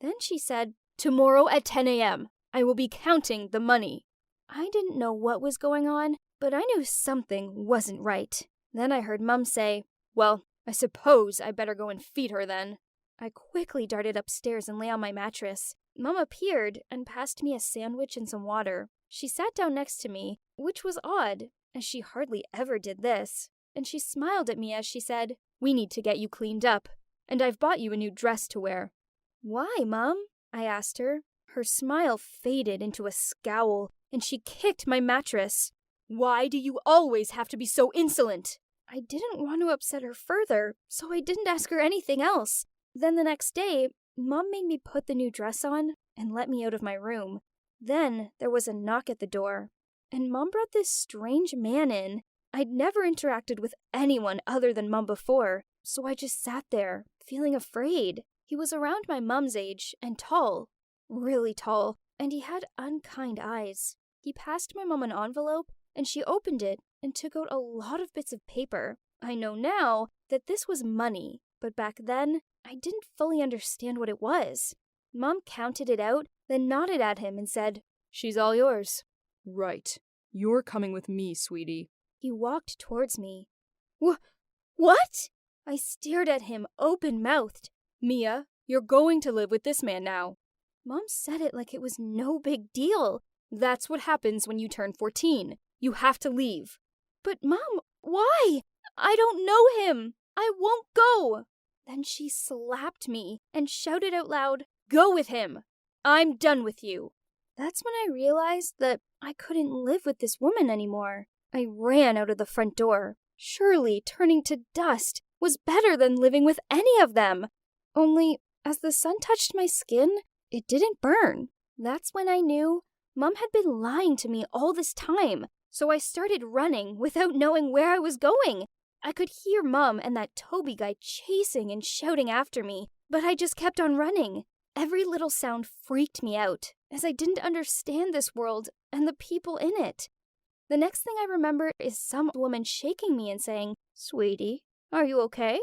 Then she said, Tomorrow at 10 a.m. I will be counting the money. I didn't know what was going on, but I knew something wasn't right. Then I heard Mum say, "Well, I suppose I better go and feed her then." I quickly darted upstairs and lay on my mattress. Mum appeared and passed me a sandwich and some water. She sat down next to me, which was odd, as she hardly ever did this, and she smiled at me as she said, "We need to get you cleaned up, and I've bought you a new dress to wear." "Why, Mum?" I asked her. Her smile faded into a scowl, and she kicked my mattress. "Why do you always have to be so insolent?" I didn't want to upset her further, so I didn't ask her anything else. Then the next day, Mum made me put the new dress on and let me out of my room. Then there was a knock at the door, and Mum brought this strange man in. I'd never interacted with anyone other than Mum before, so I just sat there, feeling afraid. He was around my Mum's age and tall, really tall, and he had unkind eyes. He passed my Mum an envelope, and she opened it and took out a lot of bits of paper. I know now that this was money, but back then, I didn't fully understand what it was. Mum counted it out, then nodded at him and said, "She's all yours." Right. You're coming with me, sweetie. He walked towards me. What? I stared at him, open-mouthed. "Mia, you're going to live with this man now." Mum said it like it was no big deal. "That's what happens when you turn 14. You have to leave." "But Mum, why? I don't know him. I won't go." Then she slapped me and shouted out loud, "Go with him. I'm done with you." That's when I realized that I couldn't live with this woman anymore. I ran out of the front door. Surely turning to dust was better than living with any of them. Only, as the sun touched my skin, it didn't burn. That's when I knew Mum had been lying to me all this time. So I started running without knowing where I was going. I could hear Mum and that Toby guy chasing and shouting after me, but I just kept on running. Every little sound freaked me out, as I didn't understand this world and the people in it. The next thing I remember is some woman shaking me and saying, "Sweetie, are you okay?"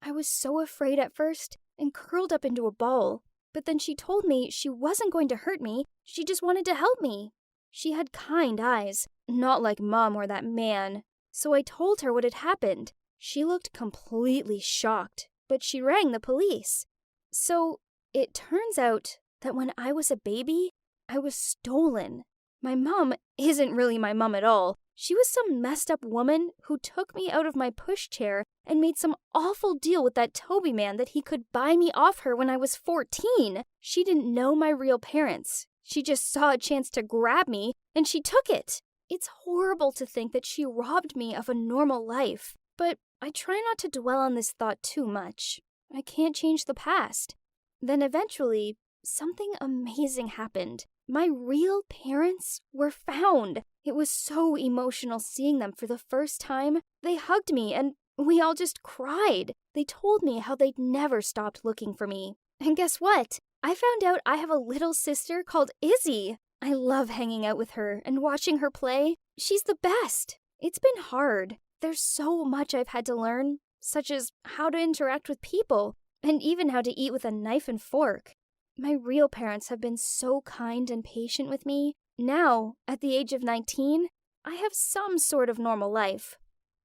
I was so afraid at first and curled up into a ball, but then she told me she wasn't going to hurt me, she just wanted to help me. She had kind eyes, not like Mum or that man. So I told her what had happened. She looked completely shocked, but she rang the police. So it turns out that when I was a baby, I was stolen. My Mum isn't really my Mum at all. She was some messed up woman who took me out of my pushchair and made some awful deal with that Toby man that he could buy me off her when I was 14. She didn't know my real parents. She just saw a chance to grab me, and she took it. It's horrible to think that she robbed me of a normal life, but I try not to dwell on this thought too much. I can't change the past. Then eventually, something amazing happened. My real parents were found. It was so emotional seeing them for the first time. They hugged me and we all just cried. They told me how they'd never stopped looking for me. And guess what? I found out I have a little sister called Izzy. I love hanging out with her and watching her play. She's the best. It's been hard. There's so much I've had to learn, such as how to interact with people, and even how to eat with a knife and fork. My real parents have been so kind and patient with me. Now, at the age of 19, I have some sort of normal life.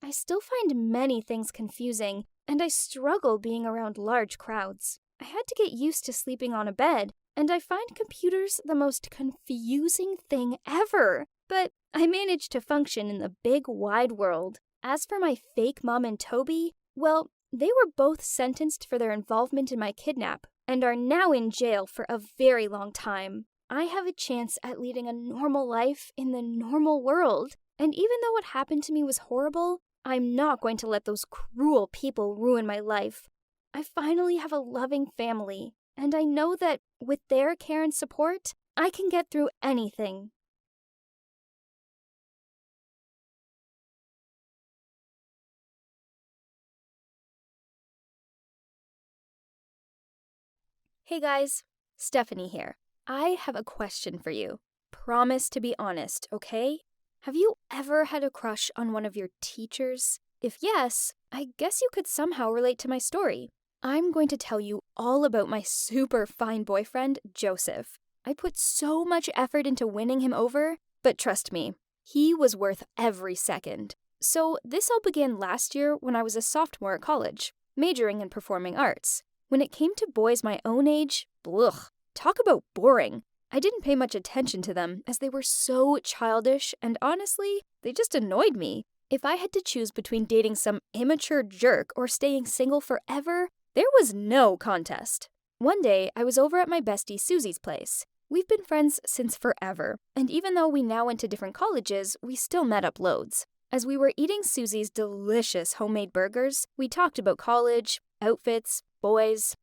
I still find many things confusing, and I struggle being around large crowds. I had to get used to sleeping on a bed, and I find computers the most confusing thing ever. But I managed to function in the big, wide world. As for my fake Mum and Toby, well, they were both sentenced for their involvement in my kidnap and are now in jail for a very long time. I have a chance at leading a normal life in the normal world, and even though what happened to me was horrible, I'm not going to let those cruel people ruin my life. I finally have a loving family, and I know that with their care and support, I can get through anything. Hey guys, Stephanie here. I have a question for you. Promise to be honest, okay? Have you ever had a crush on one of your teachers? If yes, I guess you could somehow relate to my story. I'm going to tell you all about my super fine boyfriend, Joseph. I put so much effort into winning him over, but trust me, he was worth every second. So this all began last year when I was a sophomore at college, majoring in performing arts. When it came to boys my own age, blech, talk about boring. I didn't pay much attention to them as they were so childish and honestly, they just annoyed me. If I had to choose between dating some immature jerk or staying single forever, there was no contest. One day, I was over at my bestie Susie's place. We've been friends since forever, and even though we now went to different colleges, we still met up loads. As we were eating Susie's delicious homemade burgers, we talked about college, outfits, boys,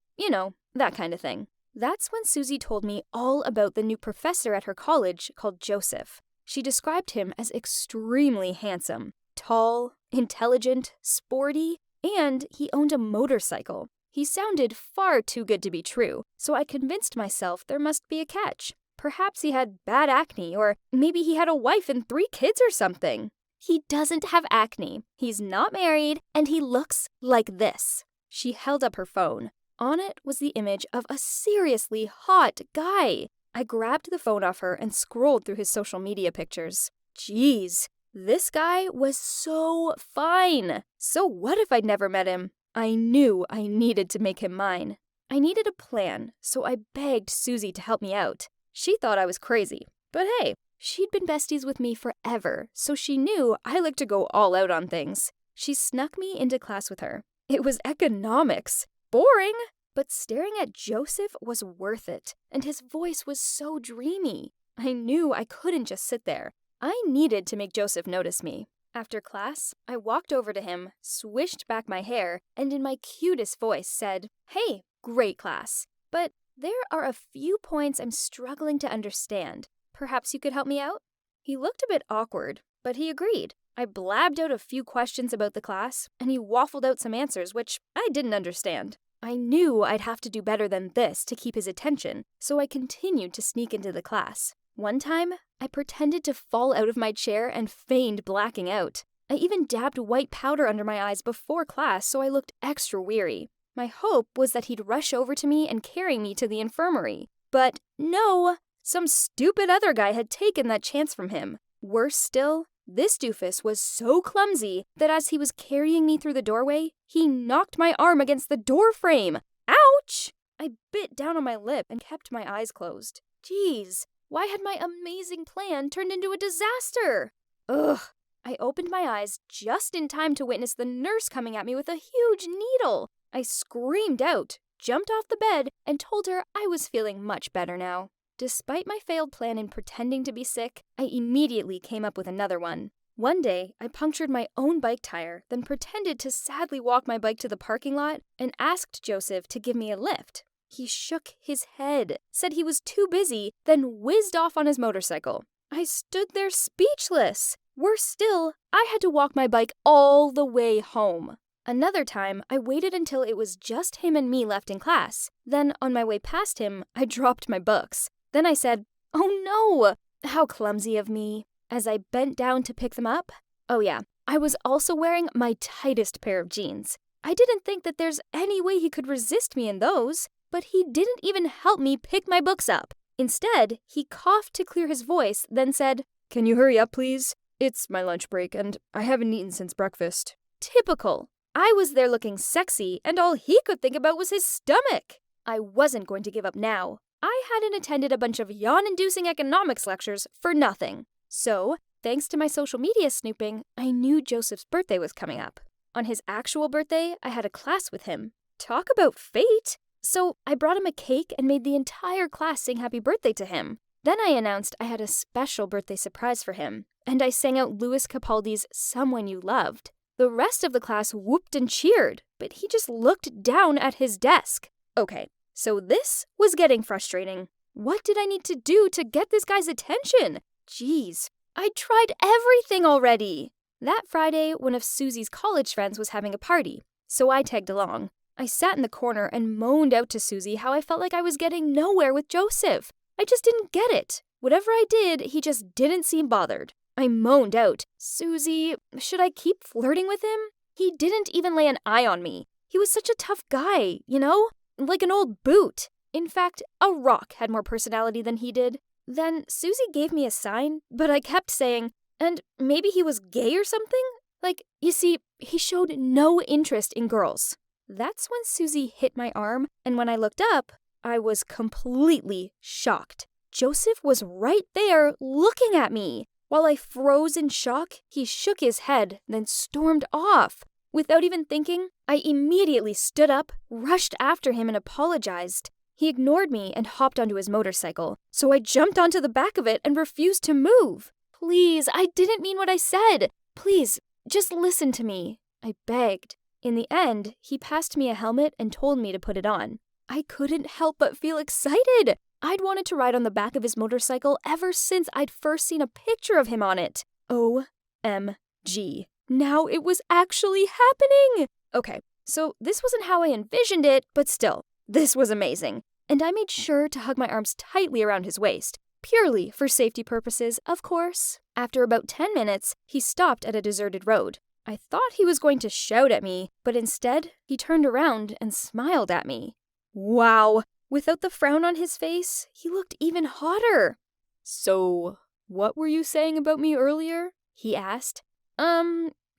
that kind of thing. That's when Susie told me all about the new professor at her college called Joseph. She described him as extremely handsome, tall, intelligent, sporty, and he owned a motorcycle. He sounded far too good to be true, so I convinced myself there must be a catch. Perhaps he had bad acne, or maybe he had a wife and 3 kids or something. He doesn't have acne, he's not married, and he looks like this. She held up her phone. On it was the image of a seriously hot guy. I grabbed the phone off her and scrolled through his social media pictures. Jeez, this guy was so fine. So what if I'd never met him? I knew I needed to make him mine. I needed a plan, so I begged Susie to help me out. She thought I was crazy, but hey, she'd been besties with me forever, so she knew I like to go all out on things. She snuck me into class with her. It was economics. Boring, but staring at Joseph was worth it, and his voice was so dreamy. I knew I couldn't just sit there. I needed to make Joseph notice me. After class, I walked over to him, swished back my hair, and in my cutest voice said, "Hey, great class, but there are a few points I'm struggling to understand. Perhaps you could help me out?" He looked a bit awkward, but he agreed. I blabbed out a few questions about the class, and he waffled out some answers which I didn't understand. I knew I'd have to do better than this to keep his attention, so I continued to sneak into the class. One time, I pretended to fall out of my chair and feigned blacking out. I even dabbed white powder under my eyes before class so I looked extra weary. My hope was that he'd rush over to me and carry me to the infirmary. But no, some stupid other guy had taken that chance from him. Worse still, this doofus was so clumsy that as he was carrying me through the doorway, he knocked my arm against the door frame. Ouch! I bit down on my lip and kept my eyes closed. Jeez, why had my amazing plan turned into a disaster? Ugh. I opened my eyes just in time to witness the nurse coming at me with a huge needle. I screamed out, jumped off the bed, and told her I was feeling much better now. Despite my failed plan in pretending to be sick, I immediately came up with another one. One day, I punctured my own bike tire, then pretended to sadly walk my bike to the parking lot and asked Joseph to give me a lift. He shook his head, said he was too busy, then whizzed off on his motorcycle. I stood there speechless. Worse still, I had to walk my bike all the way home. Another time, I waited until it was just him and me left in class. Then, on my way past him, I dropped my books. Then I said, "Oh no! How clumsy of me," as I bent down to pick them up. Oh yeah, I was also wearing my tightest pair of jeans. I didn't think that there's any way he could resist me in those, but he didn't even help me pick my books up. Instead, he coughed to clear his voice, then said, "Can you hurry up, please? It's my lunch break, and I haven't eaten since breakfast." Typical. I was there looking sexy, and all he could think about was his stomach. I wasn't going to give up now. I hadn't attended a bunch of yawn-inducing economics lectures for nothing. So, thanks to my social media snooping, I knew Joseph's birthday was coming up. On his actual birthday, I had a class with him. Talk about fate! So, I brought him a cake and made the entire class sing happy birthday to him. Then I announced I had a special birthday surprise for him, and I sang out Louis Capaldi's "Someone You Loved." The rest of the class whooped and cheered, but he just looked down at his desk. Okay. So this was getting frustrating. What did I need to do to get this guy's attention? Jeez, I tried everything already. That Friday, one of Susie's college friends was having a party, so I tagged along. I sat in the corner and moaned out to Susie how I felt like I was getting nowhere with Joseph. I just didn't get it. Whatever I did, he just didn't seem bothered. I moaned out, "Susie, should I keep flirting with him? He didn't even lay an eye on me. He was such a tough guy, you know? Like an old boot. In fact, a rock had more personality than he did. Then Susie gave me a sign, but I kept saying, and maybe he was gay or something? Like, you see, he showed no interest in girls. That's when Susie hit my arm, and when I looked up, I was completely shocked. Joseph was right there looking at me. While I froze in shock, he shook his head, then stormed off. Without even thinking, I immediately stood up, rushed after him, and apologized. He ignored me and hopped onto his motorcycle, so I jumped onto the back of it and refused to move. Please, I didn't mean what I said. Please, just listen to me, I begged. In the end, he passed me a helmet and told me to put it on. I couldn't help but feel excited. I'd wanted to ride on the back of his motorcycle ever since I'd first seen a picture of him on it. OMG. Now it was actually happening! Okay, so this wasn't how I envisioned it, but still, this was amazing. And I made sure to hug my arms tightly around his waist, purely for safety purposes, of course. After about 10 minutes, he stopped at a deserted road. I thought he was going to shout at me, but instead, he turned around and smiled at me. Wow! Without the frown on his face, he looked even hotter. So, what were you saying about me earlier? He asked.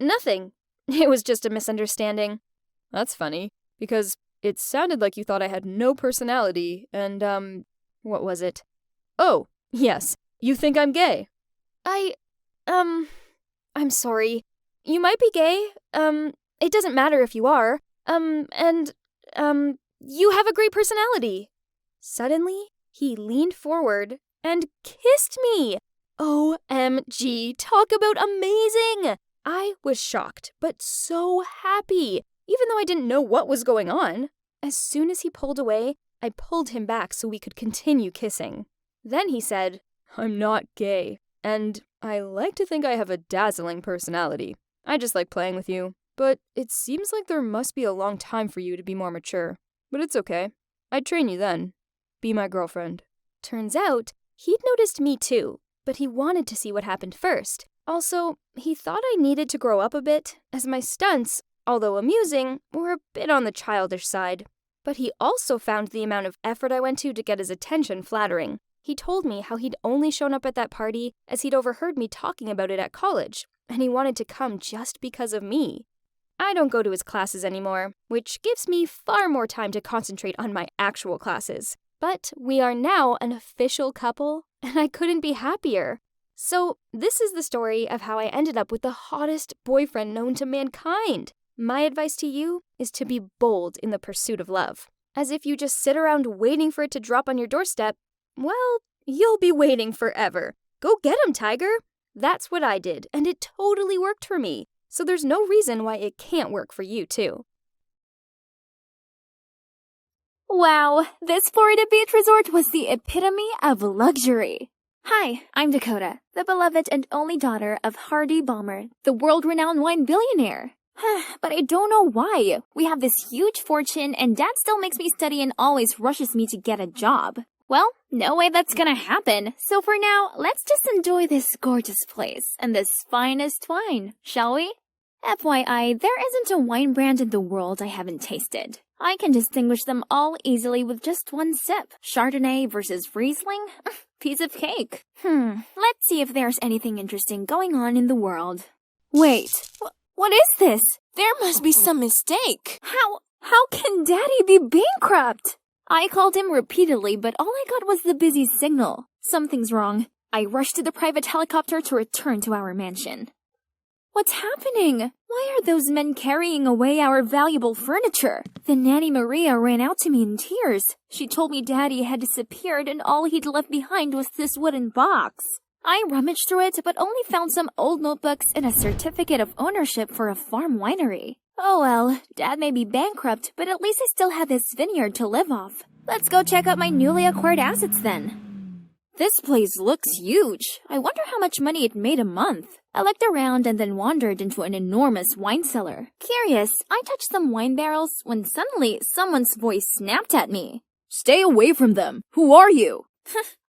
Nothing. It was just a misunderstanding. That's funny, because it sounded like you thought I had no personality, and, what was it? Oh, yes, you think I'm gay. I'm sorry. You might be gay. It doesn't matter if you are. You have a great personality. Suddenly, he leaned forward and kissed me. OMG, talk about amazing! I was shocked, but so happy, even though I didn't know what was going on. As soon as he pulled away, I pulled him back so we could continue kissing. Then he said, I'm not gay, and I like to think I have a dazzling personality. I just like playing with you, but it seems like there must be a long time for you to be more mature. But it's okay. I'd train you then. Be my girlfriend. Turns out, he'd noticed me too, but he wanted to see what happened first. Also, he thought I needed to grow up a bit, as my stunts, although amusing, were a bit on the childish side. But he also found the amount of effort I went to get his attention flattering. He told me how he'd only shown up at that party as he'd overheard me talking about it at college, and he wanted to come just because of me. I don't go to his classes anymore, which gives me far more time to concentrate on my actual classes. But we are now an official couple, and I couldn't be happier. So this is the story of how I ended up with the hottest boyfriend known to mankind. My advice to you is to be bold in the pursuit of love. As if you just sit around waiting for it to drop on your doorstep, well, you'll be waiting forever. Go get him, Tiger! That's what I did, and it totally worked for me. So there's no reason why it can't work for you, too. Wow, this Florida beach resort was the epitome of luxury. Hi, I'm Dakota, the beloved and only daughter of Hardy Balmer, the world-renowned wine billionaire. But I don't know why. We have this huge fortune and Dad still makes me study and always rushes me to get a job. Well, no way that's gonna happen. So for now, let's just enjoy this gorgeous place and this finest wine, shall we? FYI, there isn't a wine brand in the world I haven't tasted. I can distinguish them all easily with just one sip. Chardonnay versus Riesling? Piece of cake. Let's see if there's anything interesting going on in the world. Wait, what is this? There must be some mistake. How can Daddy be bankrupt? I called him repeatedly, but all I got was the busy signal. Something's wrong. I rushed to the private helicopter to return to our mansion. What's happening? Why are those men carrying away our valuable furniture? The nanny Maria ran out to me in tears. She told me Daddy had disappeared and all he'd left behind was this wooden box. I rummaged through it, but only found some old notebooks and a certificate of ownership for a farm winery. Oh well, Dad may be bankrupt, but at least I still have this vineyard to live off. Let's go check out my newly acquired assets then. This place looks huge. I wonder how much money it made a month. I looked around and then wandered into an enormous wine cellar. Curious, I touched some wine barrels when suddenly someone's voice snapped at me. Stay away from them. Who are you?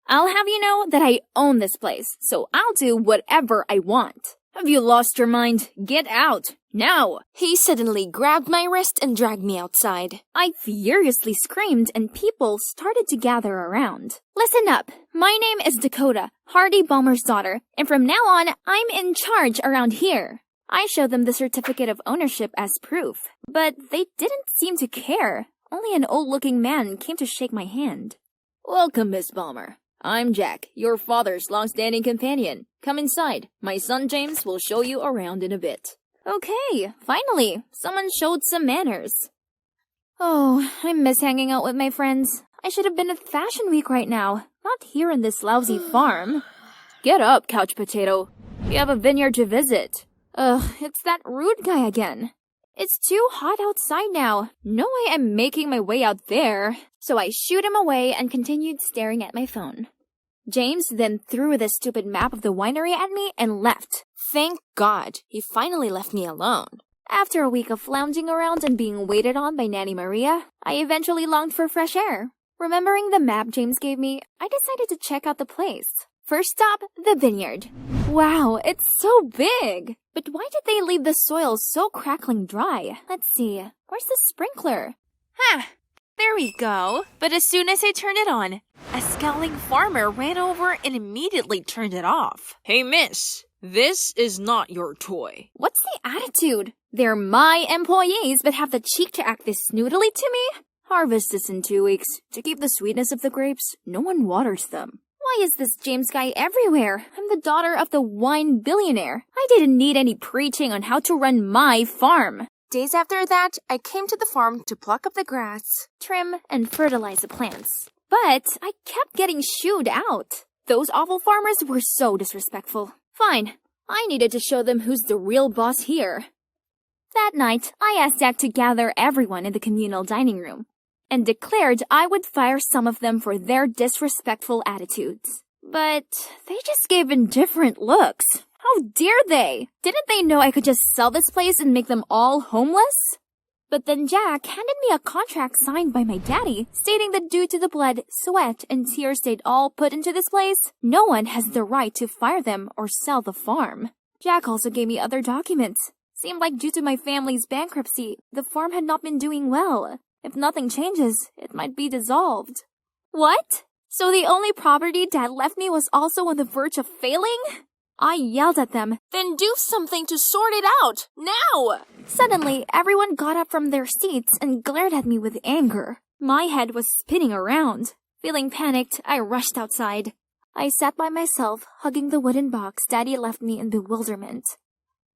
I'll have you know that I own this place, so I'll do whatever I want. Have you lost your mind? Get out. Now! He suddenly grabbed my wrist and dragged me outside. I furiously screamed and people started to gather around. Listen up. My name is Dakota, Hardy Balmer's daughter, and from now on, I'm in charge around here. I showed them the certificate of ownership as proof, but they didn't seem to care. Only an old-looking man came to shake my hand. Welcome, Miss Balmer. I'm Jack, your father's long-standing companion. Come inside. My son James will show you around in a bit. Okay, finally, someone showed some manners. Oh, I miss hanging out with my friends. I should have been at Fashion Week right now, not here in this lousy farm. Get up, couch potato. We have a vineyard to visit. Ugh, it's that rude guy again. It's too hot outside now. No way I'm making my way out there. So I shooed him away and continued staring at my phone. James then threw the stupid map of the winery at me and left. Thank God, he finally left me alone. After a week of lounging around and being waited on by Nanny Maria, I eventually longed for fresh air. Remembering the map James gave me, I decided to check out the place. First stop, the vineyard. Wow, it's so big! But why did they leave the soil so crackling dry? Let's see, where's the sprinkler? There we go. But as soon as I turned it on, a scowling farmer ran over and immediately turned it off. Hey, miss, this is not your toy. What's the attitude? They're my employees but have the cheek to act this snootily to me? Harvest is in 2 weeks. To keep the sweetness of the grapes, no one waters them. Why is this James guy everywhere? I'm the daughter of the wine billionaire. I didn't need any preaching on how to run my farm. Days after that, I came to the farm to pluck up the grass, trim, and fertilize the plants. But I kept getting shooed out. Those awful farmers were so disrespectful. Fine, I needed to show them who's the real boss here. That night, I asked Jack to gather everyone in the communal dining room and declared I would fire some of them for their disrespectful attitudes. But they just gave indifferent looks. How dare they? Didn't they know I could just sell this place and make them all homeless? But then Jack handed me a contract signed by my daddy, stating that due to the blood, sweat, and tears they'd all put into this place, no one has the right to fire them or sell the farm. Jack also gave me other documents. Seemed like due to my family's bankruptcy, the farm had not been doing well. If nothing changes, it might be dissolved. What? So the only property Dad left me was also on the verge of failing? I yelled at them, then do something to sort it out, now! Suddenly, everyone got up from their seats and glared at me with anger. My head was spinning around. Feeling panicked, I rushed outside. I sat by myself, hugging the wooden box Daddy left me in bewilderment.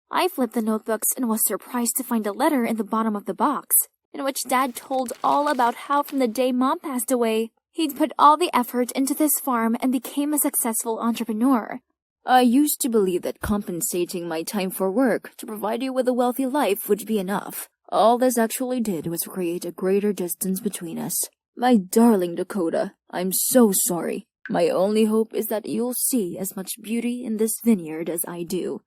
I flipped the notebooks and was surprised to find a letter in the bottom of the box, in which Dad told all about how from the day Mom passed away, he'd put all the effort into this farm and became a successful entrepreneur. I used to believe that compensating my time for work to provide you with a wealthy life would be enough. All this actually did was create a greater distance between us. My darling Dakota, I'm so sorry. My only hope is that you'll see as much beauty in this vineyard as I do.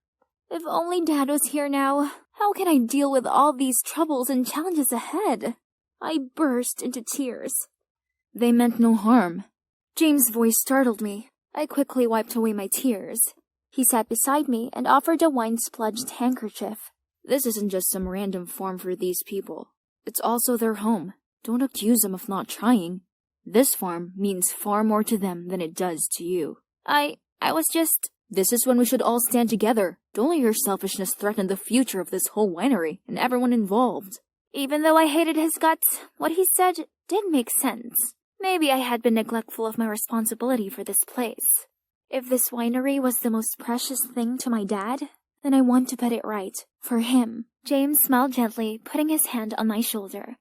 If only Dad was here now. How can I deal with all these troubles and challenges ahead? I burst into tears. They meant no harm. James' voice startled me. I quickly wiped away my tears. He sat beside me and offered a wine-spludged handkerchief. This isn't just some random farm for these people. It's also their home. Don't accuse them of not trying. This farm means far more to them than it does to you. I was just... This is when we should all stand together. Don't let your selfishness threaten the future of this whole winery and everyone involved. Even though I hated his guts, what he said did make sense. Maybe I had been neglectful of my responsibility for this place. If this winery was the most precious thing to my dad, then I want to put it right, for him. James smiled gently, putting his hand on my shoulder.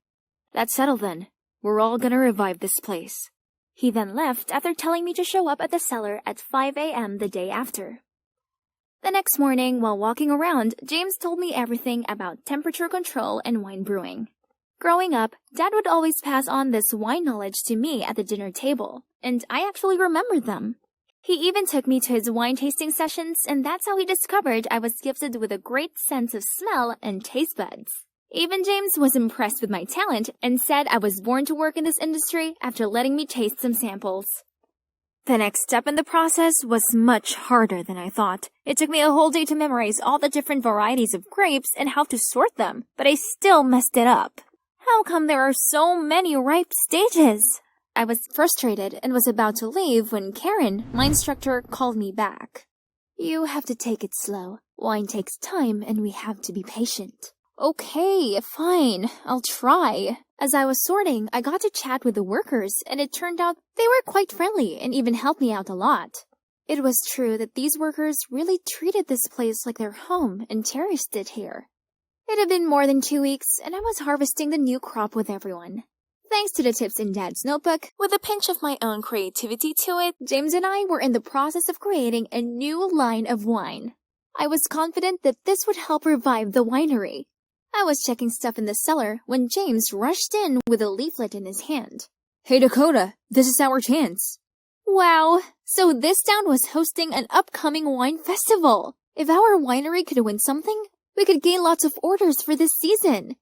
That's settled then. We're all gonna revive this place. He then left after telling me to show up at the cellar at 5 a.m. the day after. The next morning, while walking around, James told me everything about temperature control and wine brewing. Growing up, Dad would always pass on this wine knowledge to me at the dinner table, and I actually remembered them. He even took me to his wine tasting sessions, and that's how he discovered I was gifted with a great sense of smell and taste buds. Even James was impressed with my talent and said I was born to work in this industry after letting me taste some samples. The next step in the process was much harder than I thought. It took me a whole day to memorize all the different varieties of grapes and how to sort them, but I still messed it up. How come there are so many ripe stages? I was frustrated and was about to leave when Karen, my instructor, called me back. You have to take it slow. Wine takes time and we have to be patient. Okay, fine. I'll try. As I was sorting, I got to chat with the workers, and it turned out they were quite friendly and even helped me out a lot. It was true that these workers really treated this place like their home and cherished it here. It had been more than 2 weeks, and I was harvesting the new crop with everyone. Thanks to the tips in Dad's notebook, with a pinch of my own creativity to it, James and I were in the process of creating a new line of wine. I was confident that this would help revive the winery. I was checking stuff in the cellar when James rushed in with a leaflet in his hand. Hey Dakota, this is our chance. Wow, so this town was hosting an upcoming wine festival. If our winery could win something, we could gain lots of orders for this season.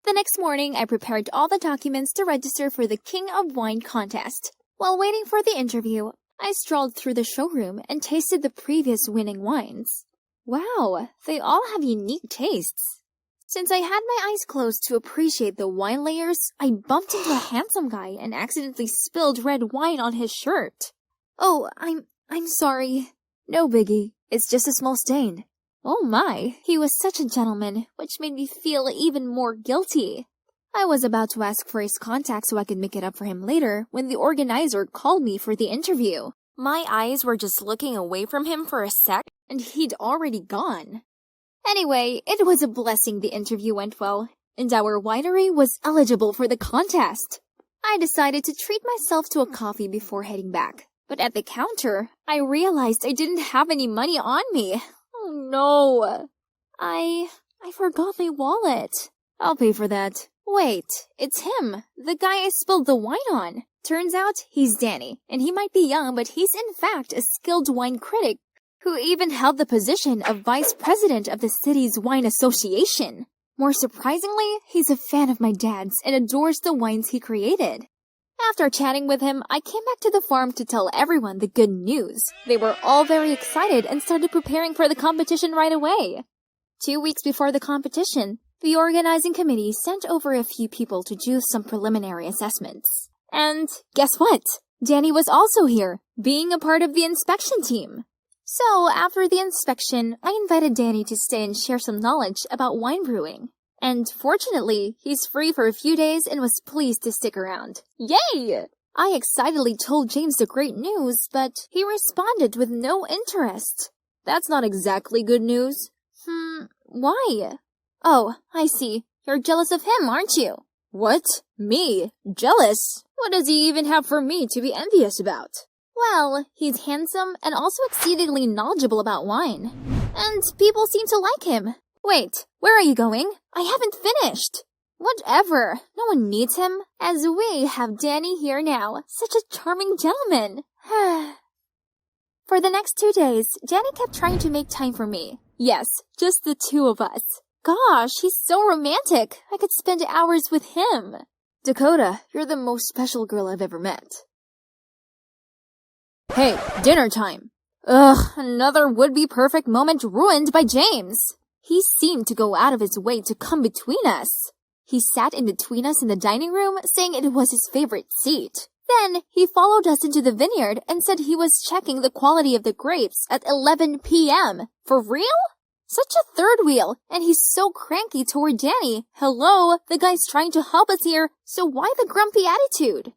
The next morning, I prepared all the documents to register for the King of Wine contest. While waiting for the interview, I strolled through the showroom and tasted the previous winning wines. Wow, they all have unique tastes. Since I had my eyes closed to appreciate the wine layers, I bumped into a handsome guy and accidentally spilled red wine on his shirt. Oh, I'm sorry. No biggie. It's just a small stain. Oh my, he was such a gentleman, which made me feel even more guilty. I was about to ask for his contact so I could make it up for him later when the organizer called me for the interview. My eyes were just looking away from him for a sec, and he'd already gone. Anyway, it was a blessing the interview went well, and our winery was eligible for the contest. I decided to treat myself to a coffee before heading back, but at the counter, I realized I didn't have any money on me. Oh no! I forgot my wallet. I'll pay for that. Wait, it's him, the guy I spilled the wine on. Turns out he's Danny, and he might be young, but he's in fact a skilled wine critic who even held the position of vice president of the city's wine association. More surprisingly, he's a fan of my dad's and adores the wines he created. After chatting with him, I came back to the farm to tell everyone the good news. They were all very excited and started preparing for the competition right away. 2 weeks before the competition, the organizing committee sent over a few people to do some preliminary assessments. And guess what? Danny was also here, being a part of the inspection team. So, after the inspection, I invited Danny to stay and share some knowledge about wine brewing. And fortunately, he's free for a few days and was pleased to stick around. Yay! I excitedly told James the great news, but he responded with no interest. That's not exactly good news. Why? Oh, I see. You're jealous of him, aren't you? What? Me? Jealous? What does he even have for me to be envious about? Well, he's handsome and also exceedingly knowledgeable about wine. And people seem to like him. Wait, where are you going? I haven't finished. Whatever, no one needs him, as we have Danny here now, such a charming gentleman. For the next 2 days, Danny kept trying to make time for me. Yes, just the two of us. Gosh, he's so romantic. I could spend hours with him. Dakota, you're the most special girl I've ever met. Hey, dinner time. Ugh, another would-be perfect moment ruined by James. He seemed to go out of his way to come between us. He sat in between us in the dining room, saying it was his favorite seat. Then, he followed us into the vineyard and said he was checking the quality of the grapes at 11 p.m. For real? Such a third wheel, and he's so cranky toward Danny. Hello, the guy's trying to help us here, so why the grumpy attitude?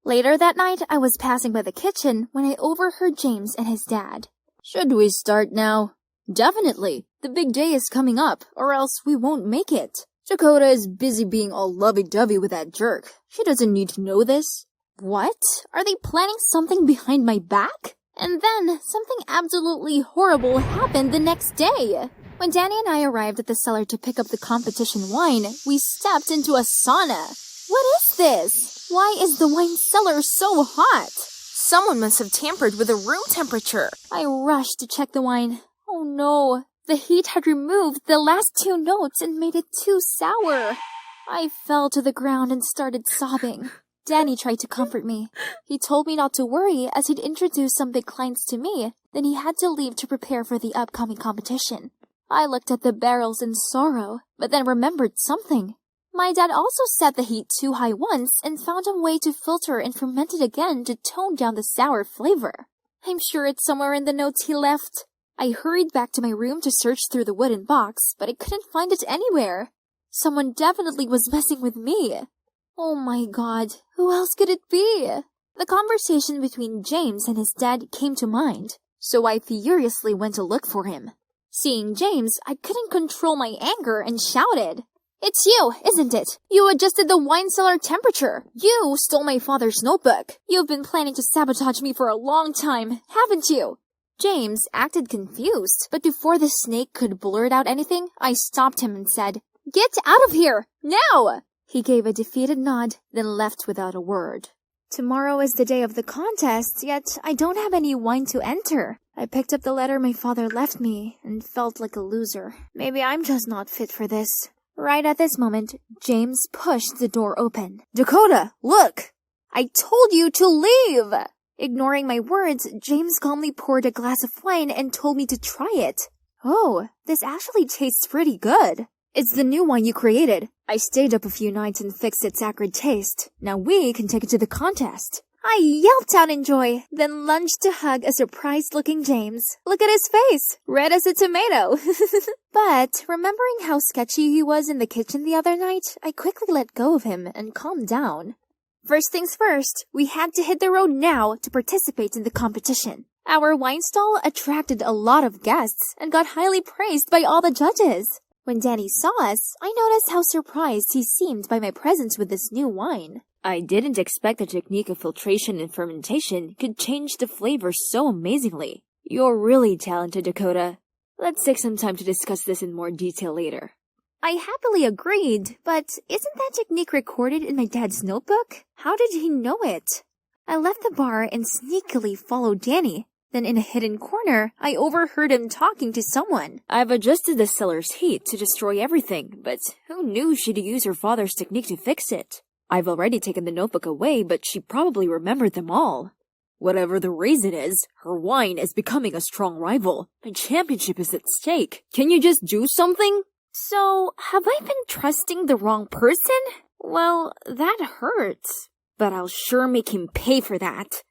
Later that night, I was passing by the kitchen when I overheard James and his dad. Should we start now? Definitely. The big day is coming up, or else we won't make it. Dakota is busy being all lovey-dovey with that jerk. She doesn't need to know this. What? Are they planning something behind my back? And then, something absolutely horrible happened the next day. When Danny and I arrived at the cellar to pick up the competition wine, we stepped into a sauna. What is this? Why is the wine cellar so hot? Someone must have tampered with the room temperature. I rushed to check the wine. Oh no, the heat had removed the last 2 notes and made it too sour. I fell to the ground and started sobbing. Danny tried to comfort me. He told me not to worry as he'd introduced some big clients to me, then he had to leave to prepare for the upcoming competition. I looked at the barrels in sorrow, but then remembered something. My dad also set the heat too high once and found a way to filter and ferment it again to tone down the sour flavor. I'm sure it's somewhere in the notes he left. I hurried back to my room to search through the wooden box, but I couldn't find it anywhere. Someone definitely was messing with me. Oh my god, who else could it be? The conversation between James and his dad came to mind, so I furiously went to look for him. Seeing James, I couldn't control my anger and shouted, "It's you, isn't it? You adjusted the wine cellar temperature. You stole my father's notebook. You've been planning to sabotage me for a long time, haven't you?" James acted confused, but before the snake could blurt out anything, I stopped him and said, "Get out of here, now!" He gave a defeated nod, then left without a word. Tomorrow is the day of the contest, yet I don't have any wine to enter. I picked up the letter my father left me and felt like a loser. Maybe I'm just not fit for this. Right at this moment, James pushed the door open. "Dakota, look! I told you to leave!" Ignoring my words, James calmly poured a glass of wine and told me to try it. "Oh, this actually tastes pretty good. It's the new wine you created. I stayed up a few nights and fixed its acrid taste. Now we can take it to the contest." I yelped out in joy, then lunged to hug a surprised-looking James. Look at his face, red as a tomato. But, remembering how sketchy he was in the kitchen the other night, I quickly let go of him and calmed down. First things first, we had to hit the road now to participate in the competition. Our wine stall attracted a lot of guests and got highly praised by all the judges. When Danny saw us, I noticed how surprised he seemed by my presence with this new wine. I didn't expect the technique of filtration and fermentation could change the flavor so amazingly. You're really talented, Dakota. Let's take some time to discuss this in more detail later. I happily agreed, but isn't that technique recorded in my dad's notebook? How did he know it? I left the bar and sneakily followed Danny. Then in a hidden corner, I overheard him talking to someone. "I've adjusted the cellar's heat to destroy everything, but who knew she'd use her father's technique to fix it? I've already taken the notebook away, but she probably remembered them all. Whatever the reason is, her wine is becoming a strong rival. My championship is at stake. Can you just do something?" So, have I been trusting the wrong person? Well, that hurts. But I'll sure make him pay for that.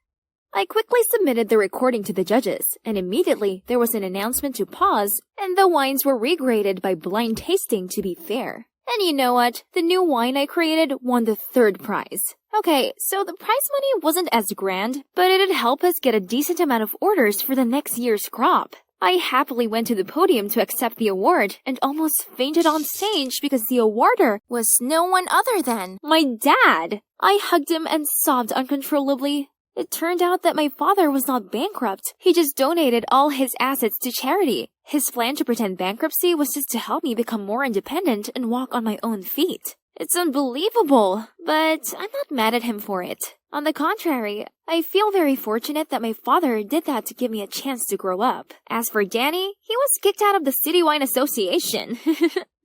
I quickly submitted the recording to the judges, and immediately there was an announcement to pause, and the wines were regraded by blind tasting to be fair. And you know what? The new wine I created won the third prize. Okay, so the prize money wasn't as grand, but it'd help us get a decent amount of orders for the next year's crop. I happily went to the podium to accept the award and almost fainted on stage because the awarder was no one other than my dad. I hugged him and sobbed uncontrollably. It turned out that my father was not bankrupt. He just donated all his assets to charity. His plan to pretend bankruptcy was just to help me become more independent and walk on my own feet. It's unbelievable, but I'm not mad at him for it. On the contrary, I feel very fortunate that my father did that to give me a chance to grow up. As for Danny, he was kicked out of the City Wine Association.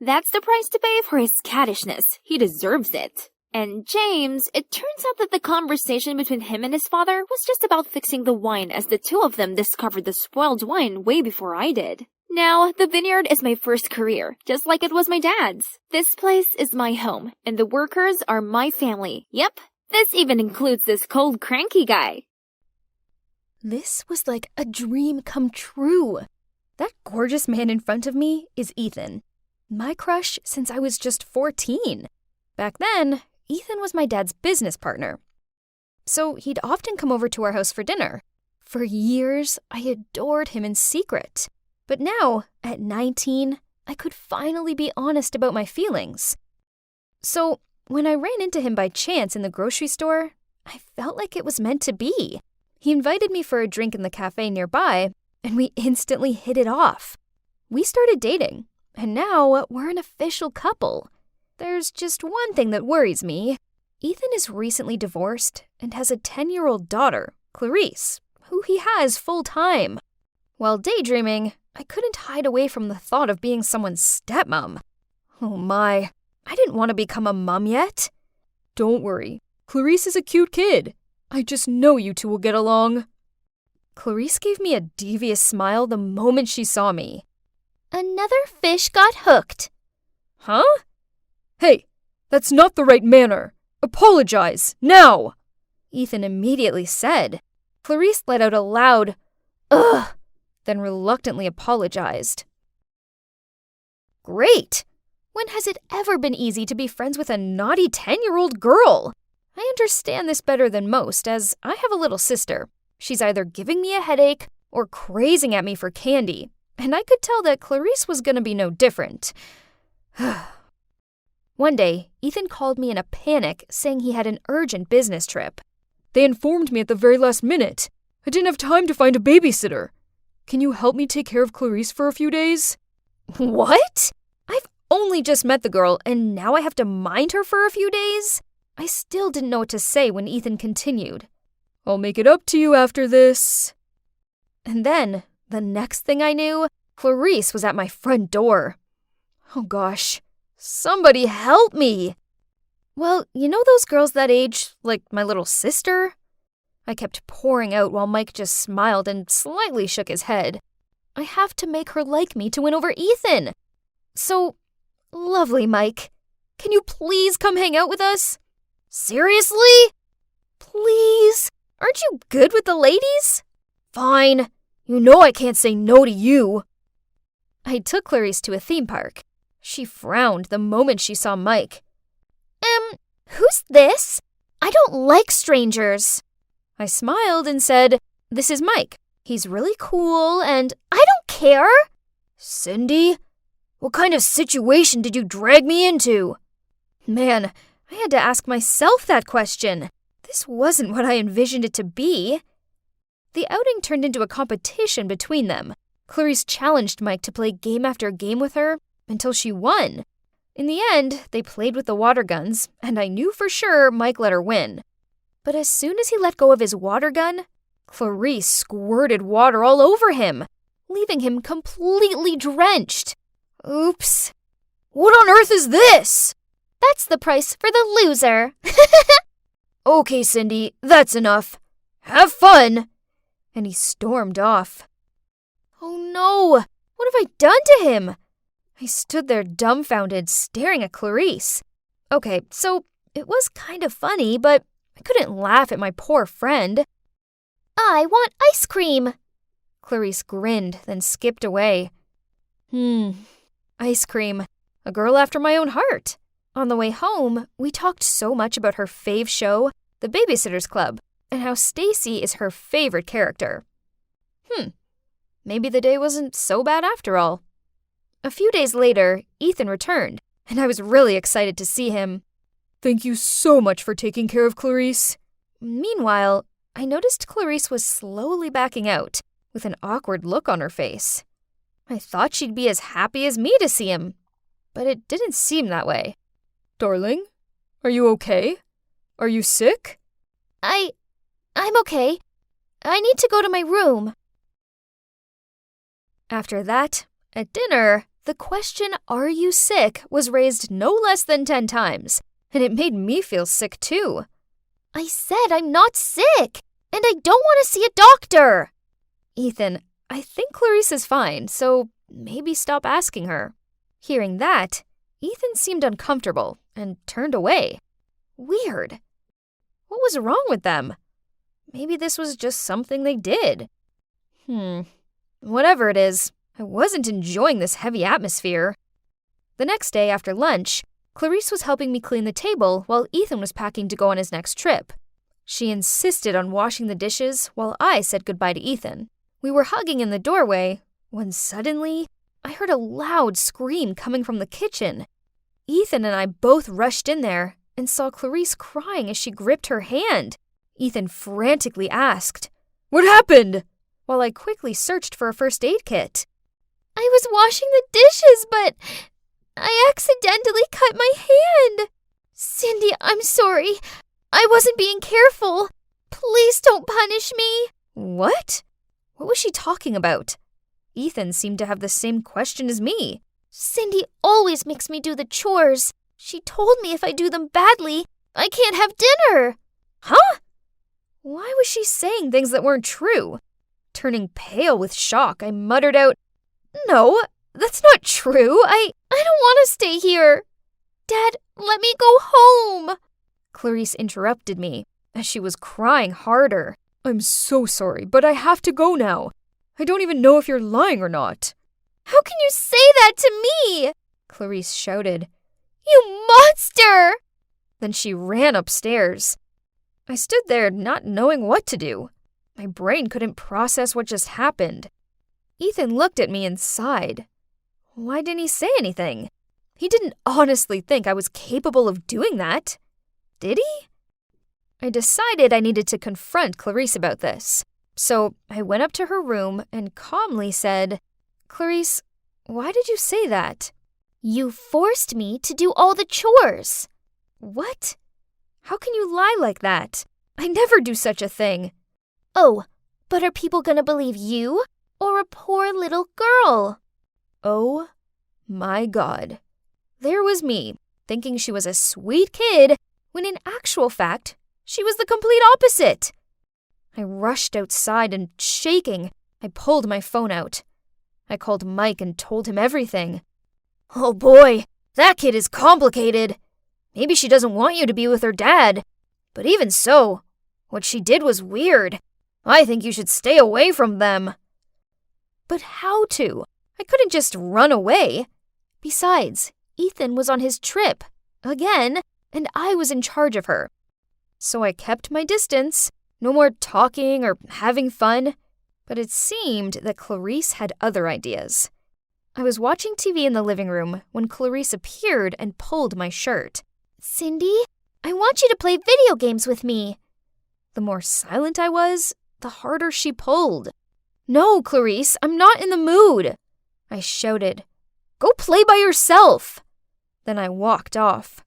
That's the price to pay for his cattishness. He deserves it. And James, it turns out that the conversation between him and his father was just about fixing the wine, as the two of them discovered the spoiled wine way before I did. Now, the vineyard is my first career, just like it was my dad's. This place is my home, and the workers are my family. Yep, this even includes this cold, cranky guy. This was like a dream come true. That gorgeous man in front of me is Ethan. My crush since I was just 14. Back then, Ethan was my dad's business partner. So he'd often come over to our house for dinner. For years, I adored him in secret. But now, at 19, I could finally be honest about my feelings. So, when I ran into him by chance in the grocery store, I felt like it was meant to be. He invited me for a drink in the cafe nearby, and we instantly hit it off. We started dating, and now we're an official couple. There's just one thing that worries me. Ethan is recently divorced and has a 10-year-old daughter, Clarice, who he has full-time. While daydreaming, I couldn't hide away from the thought of being someone's stepmom. Oh my, I didn't want to become a mom yet. Don't worry. Clarice is a cute kid. I just know you two will get along. Clarice gave me a devious smile the moment she saw me. Another fish got hooked. Huh? Hey, that's not the right manner. Apologize, now! Ethan immediately said. Clarice let out a loud, ugh, then reluctantly apologized. Great! When has it ever been easy to be friends with a naughty 10-year-old girl? I understand this better than most, as I have a little sister. She's either giving me a headache or crazing at me for candy, and I could tell that Clarice was gonna be no different. One day, Ethan called me in a panic, saying he had an urgent business trip. They informed me at the very last minute. I didn't have time to find a babysitter. Can you help me take care of Clarice for a few days? What? I've only just met the girl, and now I have to mind her for a few days? I still didn't know what to say when Ethan continued. I'll make it up to you after this. And then, the next thing I knew, Clarice was at my front door. Oh gosh, somebody help me! Well, you know those girls that age, like my little sister? I kept pouring out while Mike just smiled and slightly shook his head. I have to make her like me to win over Ethan. So, lovely Mike, can you please come hang out with us? Seriously? Please? Aren't you good with the ladies? Fine. You know I can't say no to you. I took Clarice to a theme park. She frowned the moment she saw Mike. Who's this? I don't like strangers. I smiled and said, This is Mike. He's really cool and I don't care. Cindy? What kind of situation did you drag me into? Man, I had to ask myself that question. This wasn't what I envisioned it to be. The outing turned into a competition between them. Clarice challenged Mike to play game after game with her until she won. In the end, they played with the water guns, and I knew for sure Mike let her win. But as soon as he let go of his water gun, Clarice squirted water all over him, leaving him completely drenched. Oops. What on earth is this? That's the price for the loser. Okay, Cindy, that's enough. Have fun. And he stormed off. Oh no, what have I done to him? I stood there dumbfounded, staring at Clarice. Okay, so it was kind of funny, but I couldn't laugh at my poor friend. I want ice cream. Clarice grinned, then skipped away. Ice cream. A girl after my own heart. On the way home, we talked so much about her fave show, The Babysitter's Club, and how Stacy is her favorite character. Maybe the day wasn't so bad after all. A few days later, Ethan returned, and I was really excited to see him. Thank you so much for taking care of Clarice. Meanwhile, I noticed Clarice was slowly backing out, with an awkward look on her face. I thought she'd be as happy as me to see him, but it didn't seem that way. Darling, are you okay? Are you sick? I'm okay. I need to go to my room. After that, at dinner, the question, "Are you sick?" was raised no less than 10 times, and it made me feel sick too. I said I'm not sick, and I don't want to see a doctor. Ethan, I think Clarice is fine, so maybe stop asking her. Hearing that, Ethan seemed uncomfortable and turned away. Weird. What was wrong with them? Maybe this was just something they did. Whatever it is, I wasn't enjoying this heavy atmosphere. The next day after lunch, Clarice was helping me clean the table while Ethan was packing to go on his next trip. She insisted on washing the dishes while I said goodbye to Ethan. We were hugging in the doorway when suddenly I heard a loud scream coming from the kitchen. Ethan and I both rushed in there and saw Clarice crying as she gripped her hand. Ethan frantically asked, "What happened?" while I quickly searched for a first aid kit. I was washing the dishes, but I accidentally cut my hand. Cindy, I'm sorry. I wasn't being careful. Please don't punish me. What? What was she talking about? Ethan seemed to have the same question as me. Cindy always makes me do the chores. She told me if I do them badly, I can't have dinner. Huh? Why was she saying things that weren't true? Turning pale with shock, I muttered out, No, that's not true. I don't want to stay here. Dad, let me go home. Clarice interrupted me as she was crying harder. I'm so sorry, but I have to go now. I don't even know if you're lying or not. How can you say that to me? Clarice shouted. You monster! Then she ran upstairs. I stood there not knowing what to do. My brain couldn't process what just happened. Ethan looked at me and sighed. Why didn't he say anything? He didn't honestly think I was capable of doing that. Did he? I decided I needed to confront Clarice about this. So I went up to her room and calmly said, Clarice, why did you say that? You forced me to do all the chores. What? How can you lie like that? I never do such a thing. Oh, but are people gonna believe you or a poor little girl? Oh my God. There was me, thinking she was a sweet kid, when in actual fact, she was the complete opposite. I rushed outside and, shaking, I pulled my phone out. I called Mike and told him everything. Oh boy, that kid is complicated. Maybe she doesn't want you to be with her dad. But even so, what she did was weird. I think you should stay away from them. But how to? I couldn't just run away. Besides, Ethan was on his trip, again, and I was in charge of her. So I kept my distance, no more talking or having fun. But it seemed that Clarice had other ideas. I was watching TV in the living room when Clarice appeared and pulled my shirt. Cindy, I want you to play video games with me. The more silent I was, the harder she pulled. No, Clarice, I'm not in the mood. I shouted. Go play by yourself. Then I walked off.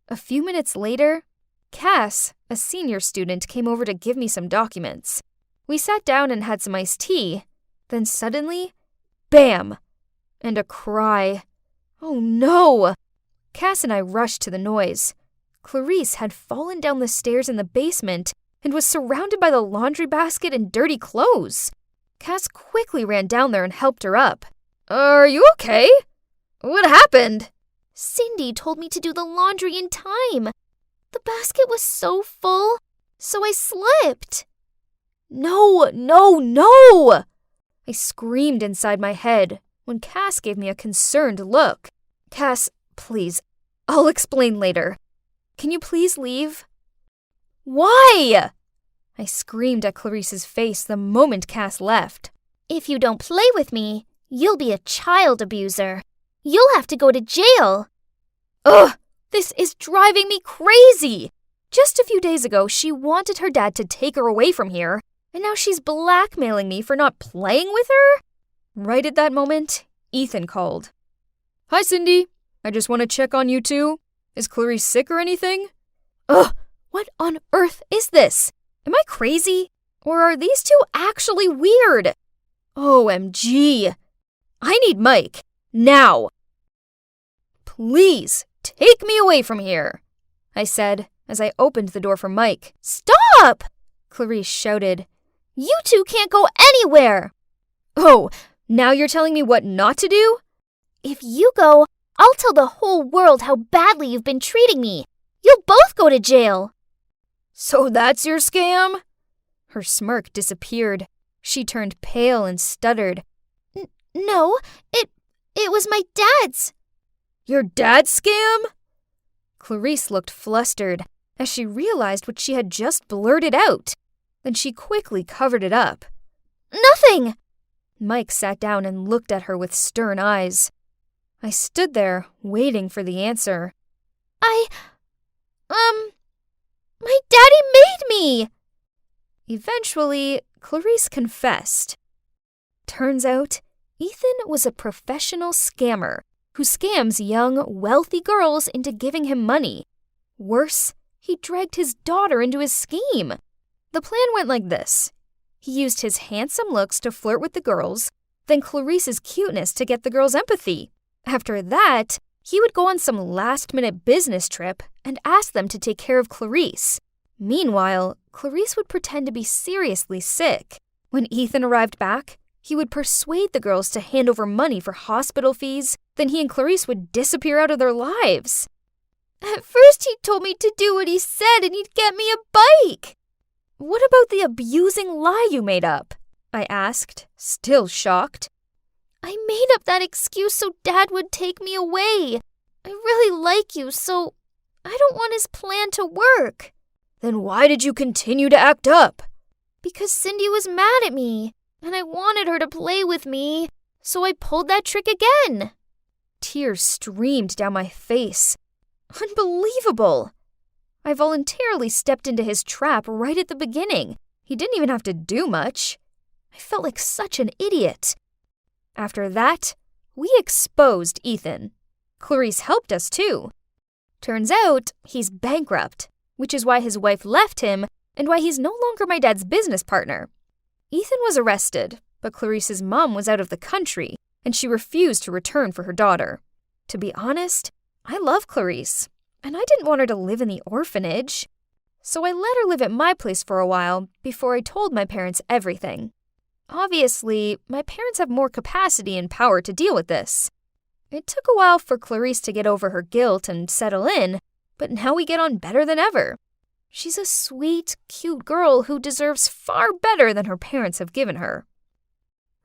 A few minutes later, Cass, a senior student, came over to give me some documents. We sat down and had some iced tea. Then suddenly, bam! And a cry. Oh no! Cass and I rushed to the noise. Clarice had fallen down the stairs in the basement and was surrounded by the laundry basket and dirty clothes. Cass quickly ran down there and helped her up. Are you okay? What happened? Cindy told me to do the laundry in time. The basket was so full, so I slipped. No! I screamed inside my head when Cass gave me a concerned look. Cass, please, I'll explain later. Can you please leave? Why? I screamed at Clarice's face the moment Cass left. If you don't play with me, you'll be a child abuser. You'll have to go to jail. Ugh, this is driving me crazy. Just a few days ago, she wanted her dad to take her away from here, and now she's blackmailing me for not playing with her? Right at that moment, Ethan called. Hi, Cindy. I just want to check on you two. Is Clarice sick or anything? Ugh, what on earth is this? Am I crazy? Or are these two actually weird? OMG. I need Mike. Now. Please, take me away from here, I said as I opened the door for Mike. Stop! Clarice shouted. You two can't go anywhere. Oh, now you're telling me what not to do? If you go, I'll tell the whole world how badly you've been treating me. You'll both go to jail. So that's your scam? Her smirk disappeared. She turned pale and stuttered. No, it was my dad's. Your dad's scam? Clarice looked flustered as she realized what she had just blurted out. Then she quickly covered it up. Nothing! Mike sat down and looked at her with stern eyes. I stood there, waiting for the answer. My daddy made me! Eventually, Clarice confessed. Turns out, Ethan was a professional scammer who scams young, wealthy girls into giving him money. Worse, he dragged his daughter into his scheme. The plan went like this. He used his handsome looks to flirt with the girls, then Clarice's cuteness to get the girls' empathy. After that, He would go on some last-minute business trip and ask them to take care of Clarice. Meanwhile, Clarice would pretend to be seriously sick. When Ethan arrived back, he would persuade the girls to hand over money for hospital fees, then he and Clarice would disappear out of their lives. At first he told me to do what he said and he'd get me a bike. What about the abusing lie you made up? I asked, still shocked. I made up that excuse so Dad would take me away. I really like you, so I don't want his plan to work. Then why did you continue to act up? Because Cindy was mad at me, and I wanted her to play with me, so I pulled that trick again. Tears streamed down my face. Unbelievable! I voluntarily stepped into his trap right at the beginning. He didn't even have to do much. I felt like such an idiot. After that, we exposed Ethan. Clarice helped us too. Turns out, he's bankrupt, which is why his wife left him and why he's no longer my dad's business partner. Ethan was arrested, but Clarice's mom was out of the country, and she refused to return for her daughter. To be honest, I love Clarice, and I didn't want her to live in the orphanage. So I let her live at my place for a while before I told my parents everything. Obviously, my parents have more capacity and power to deal with this. It took a while for Clarice to get over her guilt and settle in, but now we get on better than ever. She's a sweet, cute girl who deserves far better than her parents have given her.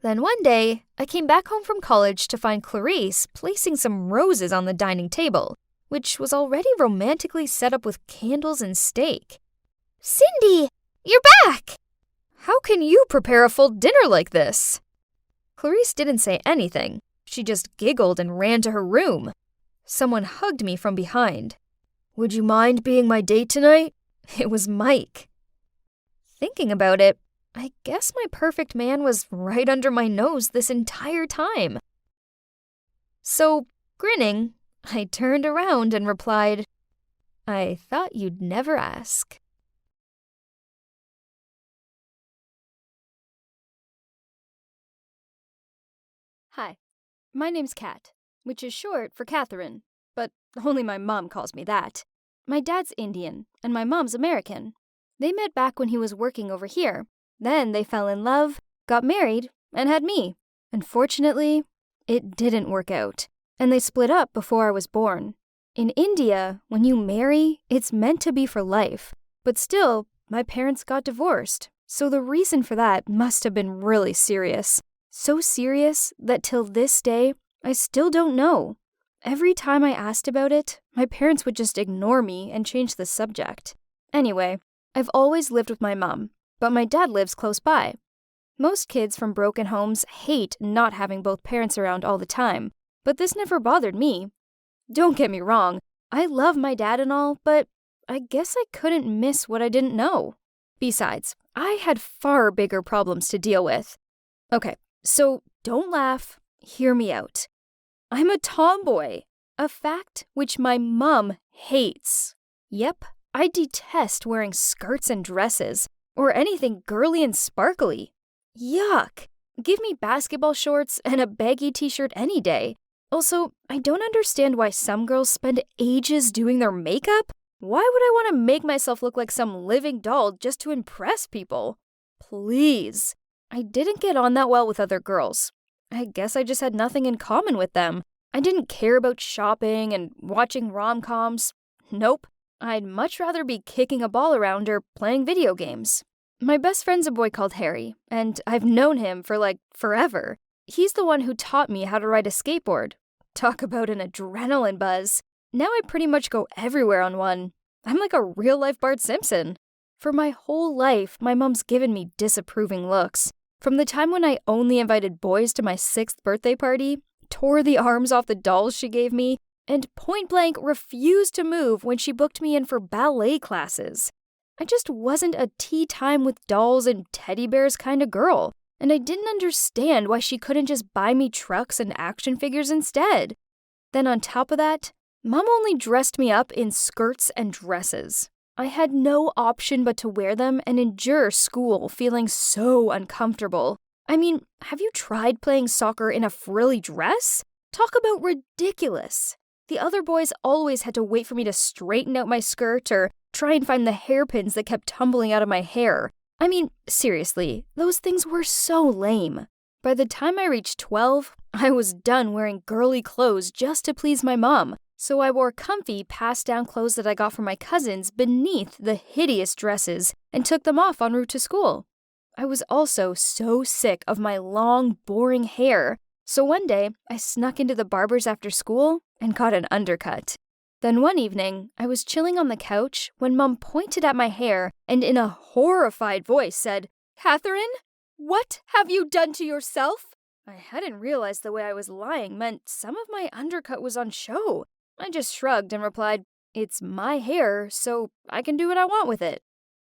Then one day, I came back home from college to find Clarice placing some roses on the dining table, which was already romantically set up with candles and steak. Cindy, you're back! How can you prepare a full dinner like this? Clarice didn't say anything. She just giggled and ran to her room. Someone hugged me from behind. Would you mind being my date tonight? It was Mike. Thinking about it, I guess my perfect man was right under my nose this entire time. So, grinning, I turned around and replied, I thought you'd never ask. Hi, my name's Kat, which is short for Catherine, but only my mom calls me that. My dad's Indian, and my mom's American. They met back when he was working over here. Then they fell in love, got married, and had me. Unfortunately, it didn't work out, and they split up before I was born. In India, when you marry, it's meant to be for life. But still, my parents got divorced, so the reason for that must have been really serious. So serious that till this day, I still don't know. Every time I asked about it, my parents would just ignore me and change the subject. Anyway, I've always lived with my mom, but my dad lives close by. Most kids from broken homes hate not having both parents around all the time, but this never bothered me. Don't get me wrong, I love my dad and all, but I guess I couldn't miss what I didn't know. Besides, I had far bigger problems to deal with. Okay, so don't laugh, hear me out. I'm a tomboy, a fact which my mom hates. Yep, I detest wearing skirts and dresses, or anything girly and sparkly. Yuck! Give me basketball shorts and a baggy t-shirt any day. Also, I don't understand why some girls spend ages doing their makeup. Why would I want to make myself look like some living doll just to impress people? Please. I didn't get on that well with other girls. I guess I just had nothing in common with them. I didn't care about shopping and watching rom-coms. Nope. I'd much rather be kicking a ball around or playing video games. My best friend's a boy called Harry, and I've known him for forever. He's the one who taught me how to ride a skateboard. Talk about an adrenaline buzz. Now I pretty much go everywhere on one. I'm like a real-life Bart Simpson. For my whole life, my mom's given me disapproving looks. From the time when I only invited boys to my 6th birthday party, tore the arms off the dolls she gave me, and point-blank refused to move when she booked me in for ballet classes. I just wasn't a tea time with dolls and teddy bears kind of girl, and I didn't understand why she couldn't just buy me trucks and action figures instead. Then on top of that, Mom only dressed me up in skirts and dresses. I had no option but to wear them and endure school feeling so uncomfortable. I mean, have you tried playing soccer in a frilly dress? Talk about ridiculous. The other boys always had to wait for me to straighten out my skirt or try and find the hairpins that kept tumbling out of my hair. I mean, seriously, those things were so lame. By the time I reached 12, I was done wearing girly clothes just to please my mom, so I wore comfy, passed-down clothes that I got from my cousins beneath the hideous dresses and took them off en route to school. I was also so sick of my long, boring hair, so one day I snuck into the barber's after school and got an undercut. Then one evening, I was chilling on the couch when Mom pointed at my hair and in a horrified voice said, "Catherine, what have you done to yourself?" I hadn't realized the way I was lying meant some of my undercut was on show. I just shrugged and replied, "It's my hair, so I can do what I want with it."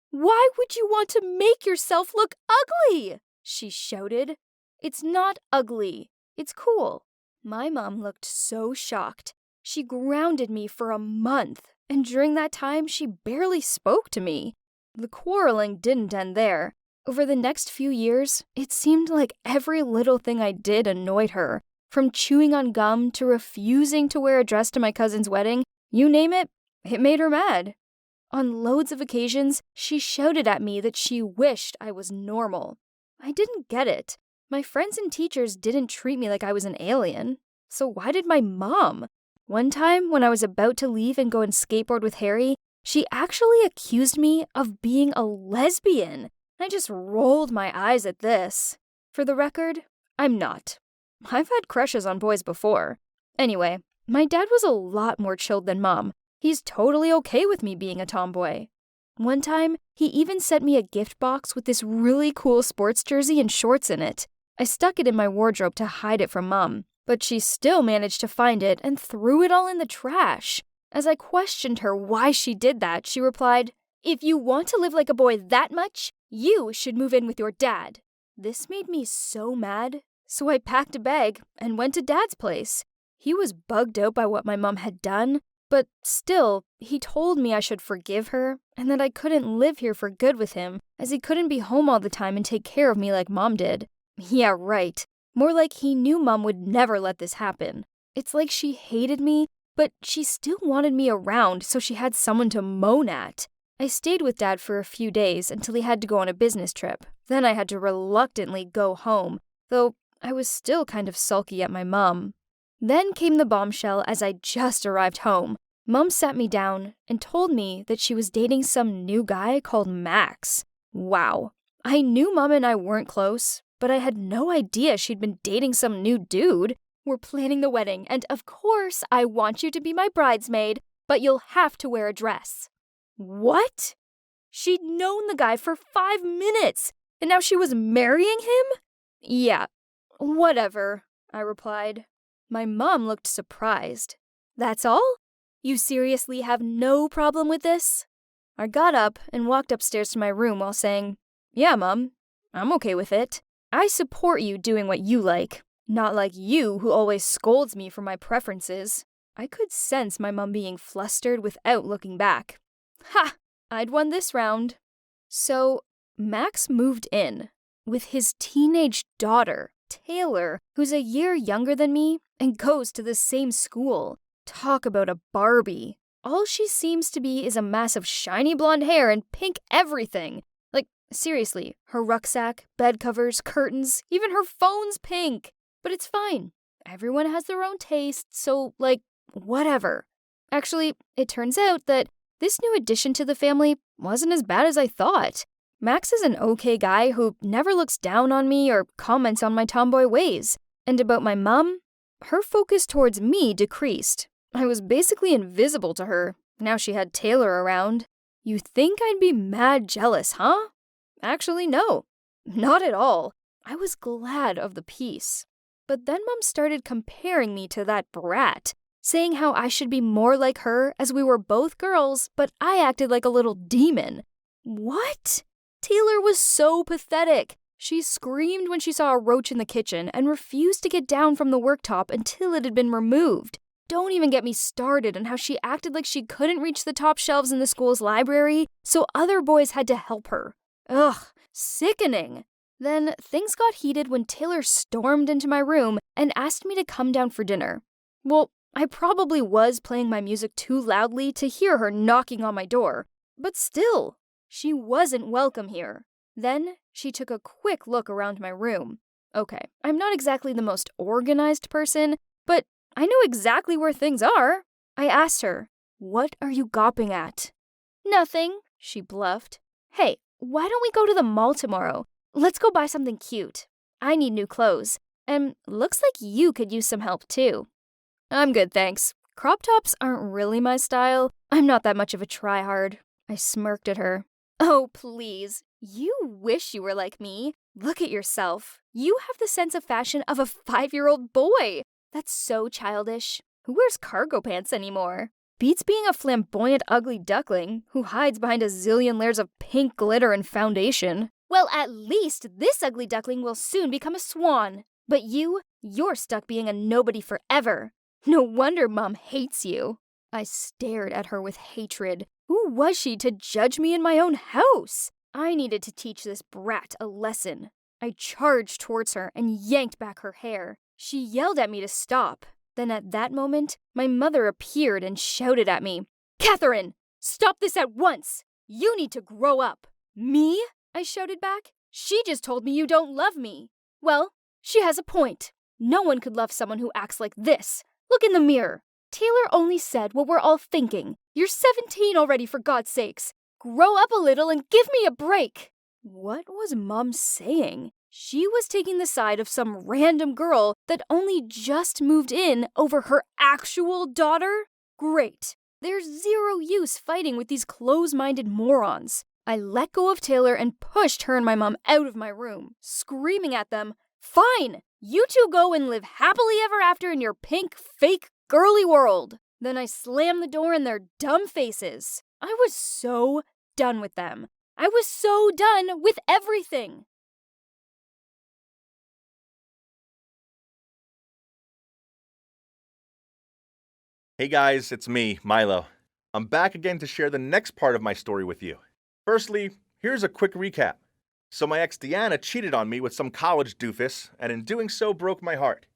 "Why would you want to make yourself look ugly?" she shouted. "It's not ugly. It's cool." My mom looked so shocked. She grounded me for a month, and during that time, she barely spoke to me. The quarreling didn't end there. Over the next few years, it seemed like every little thing I did annoyed her. From chewing on gum to refusing to wear a dress to my cousin's wedding, you name it, it made her mad. On loads of occasions, she shouted at me that she wished I was normal. I didn't get it. My friends and teachers didn't treat me like I was an alien. So why did my mom? One time, when I was about to leave and go and skateboard with Harry, she actually accused me of being a lesbian. I just rolled my eyes at this. For the record, I'm not. I've had crushes on boys before. Anyway, my dad was a lot more chilled than Mom. He's totally okay with me being a tomboy. One time, he even sent me a gift box with this really cool sports jersey and shorts in it. I stuck it in my wardrobe to hide it from Mom, but she still managed to find it and threw it all in the trash. As I questioned her why she did that, she replied, "If you want to live like a boy that much, you should move in with your dad." This made me so mad, so I packed a bag and went to Dad's place. He was bugged out by what my mom had done, but still, he told me I should forgive her and that I couldn't live here for good with him, as he couldn't be home all the time and take care of me like Mom did. Yeah, right. More like he knew Mom would never let this happen. It's like she hated me, but she still wanted me around so she had someone to moan at. I stayed with Dad for a few days until he had to go on a business trip. Then I had to reluctantly go home, though I was still kind of sulky at my mom. Then came the bombshell as I just arrived home. Mom sat me down and told me that she was dating some new guy called Max. Wow. I knew Mom and I weren't close, but I had no idea she'd been dating some new dude. "We're planning the wedding, and of course I want you to be my bridesmaid, but you'll have to wear a dress." What? She'd known the guy for 5 minutes, and now she was marrying him? "Yeah, whatever," I replied. My mom looked surprised. "That's all? You seriously have no problem with this?" I got up and walked upstairs to my room while saying, "Yeah, Mom, I'm okay with it. I support you doing what you like, not like you who always scolds me for my preferences." I could sense my mom being flustered without looking back. Ha! I'd won this round. So, Max moved in with his teenage daughter, Taylor, who's a year younger than me and goes to the same school. Talk about a Barbie. All she seems to be is a mass of shiny blonde hair and pink everything. Like, seriously, her rucksack, bed covers, curtains, even her phone's pink. But it's fine. Everyone has their own taste, so, whatever. Actually, it turns out that this new addition to the family wasn't as bad as I thought. Max is an okay guy who never looks down on me or comments on my tomboy ways. And about my mom, her focus towards me decreased. I was basically invisible to her, now she had Taylor around. You think I'd be mad jealous, huh? Actually, no. Not at all. I was glad of the peace. But then Mom started comparing me to that brat, saying how I should be more like her as we were both girls, but I acted like a little demon. What? Taylor was so pathetic. She screamed when she saw a roach in the kitchen and refused to get down from the worktop until it had been removed. Don't even get me started on how she acted like she couldn't reach the top shelves in the school's library, so other boys had to help her. Ugh, sickening. Then things got heated when Taylor stormed into my room and asked me to come down for dinner. Well, I probably was playing my music too loudly to hear her knocking on my door, but still, she wasn't welcome here. Then she took a quick look around my room. Okay, I'm not exactly the most organized person, but I know exactly where things are. I asked her, "What are you gawping at?" "Nothing," she bluffed. "Hey, why don't we go to the mall tomorrow? Let's go buy something cute. I need new clothes, and looks like you could use some help too." "I'm good, thanks. Crop tops aren't really my style. I'm not that much of a tryhard." I smirked at her. "Oh, please. You wish you were like me. Look at yourself. You have the sense of fashion of a 5-year-old boy. That's so childish. Who wears cargo pants anymore? Beats being a flamboyant ugly duckling who hides behind a zillion layers of pink glitter and foundation. Well, at least this ugly duckling will soon become a swan. But you're stuck being a nobody forever. No wonder Mom hates you." I stared at her with hatred. Who was she to judge me in my own house? I needed to teach this brat a lesson. I charged towards her and yanked back her hair. She yelled at me to stop. Then at that moment, my mother appeared and shouted at me, "Catherine, stop this at once! You need to grow up." "Me?" I shouted back. "She just told me you don't love me." "Well, she has a point. No one could love someone who acts like this. Look in the mirror. Taylor only said what we're all thinking. You're 17 already, for God's sakes. Grow up a little and give me a break." What was Mom saying? She was taking the side of some random girl that only just moved in over her actual daughter? Great. There's zero use fighting with these close-minded morons. I let go of Taylor and pushed her and my mom out of my room, screaming at them, "Fine! You two go and live happily ever after in your pink, fake, girly world." Then I slammed the door in their dumb faces. I was so done with them. I was so done with everything. Hey guys, it's me, Milo. I'm back again to share the next part of my story with you. Firstly, here's a quick recap. So my ex Deanna cheated on me with some college doofus, and in doing so broke my heart.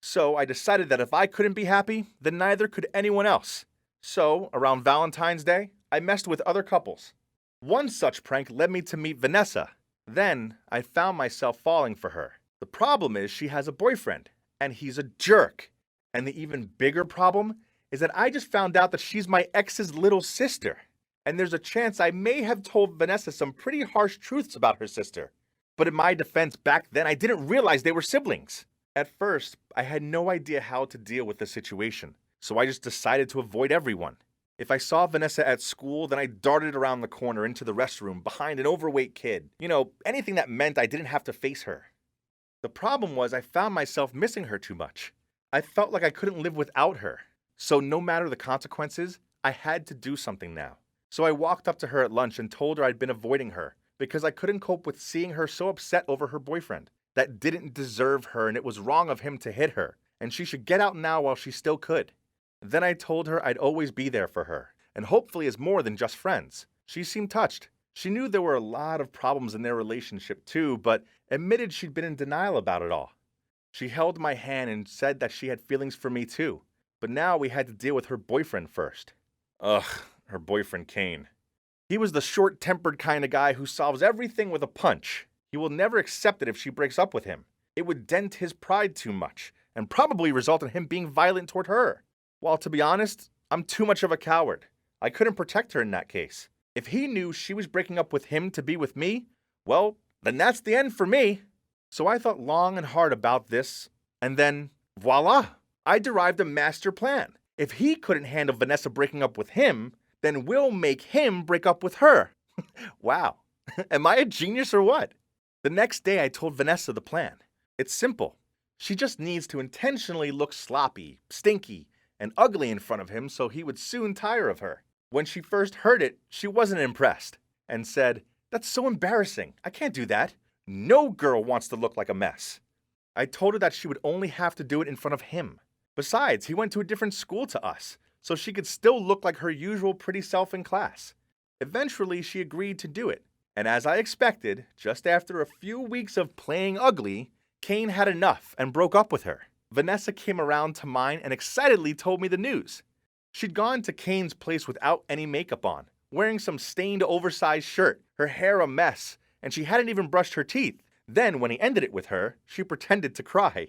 So I decided that if I couldn't be happy, then neither could anyone else. So, around Valentine's Day, I messed with other couples. One such prank led me to meet Vanessa. Then, I found myself falling for her. The problem is she has a boyfriend, and he's a jerk. And the even bigger problem is that I just found out that she's my ex's little sister. And there's a chance I may have told Vanessa some pretty harsh truths about her sister. But in my defense back then, I didn't realize they were siblings. At first, I had no idea how to deal with the situation, so I just decided to avoid everyone. If I saw Vanessa at school, then I darted around the corner into the restroom behind an overweight kid. Anything that meant I didn't have to face her. The problem was I found myself missing her too much. I felt like I couldn't live without her. So no matter the consequences, I had to do something now. So I walked up to her at lunch and told her I'd been avoiding her because I couldn't cope with seeing her so upset over her boyfriend. That didn't deserve her and it was wrong of him to hit her, and she should get out now while she still could. Then I told her I'd always be there for her, and hopefully as more than just friends. She seemed touched. She knew there were a lot of problems in their relationship too, but admitted she'd been in denial about it all. She held my hand and said that she had feelings for me too, but now we had to deal with her boyfriend first. Ugh, her boyfriend Kane. He was the short-tempered kind of guy who solves everything with a punch. He will never accept it if she breaks up with him. It would dent his pride too much, and probably result in him being violent toward her. While to be honest, I'm too much of a coward. I couldn't protect her in that case. If he knew she was breaking up with him to be with me, well, then that's the end for me. So I thought long and hard about this, and then, voila, I derived a master plan. If he couldn't handle Vanessa breaking up with him, then we'll make him break up with her. Wow, am I a genius or what? The next day I told Vanessa the plan. It's simple. She just needs to intentionally look sloppy, stinky, and ugly in front of him so he would soon tire of her. When she first heard it, she wasn't impressed and said, "That's so embarrassing. I can't do that. No girl wants to look like a mess." I told her that she would only have to do it in front of him. Besides, he went to a different school to us, so she could still look like her usual pretty self in class. Eventually, she agreed to do it. And as I expected, just after a few weeks of playing ugly, Kane had enough and broke up with her. Vanessa came around to mine and excitedly told me the news. She'd gone to Kane's place without any makeup on, wearing some stained oversized shirt, her hair a mess, and she hadn't even brushed her teeth. Then, when he ended it with her, she pretended to cry.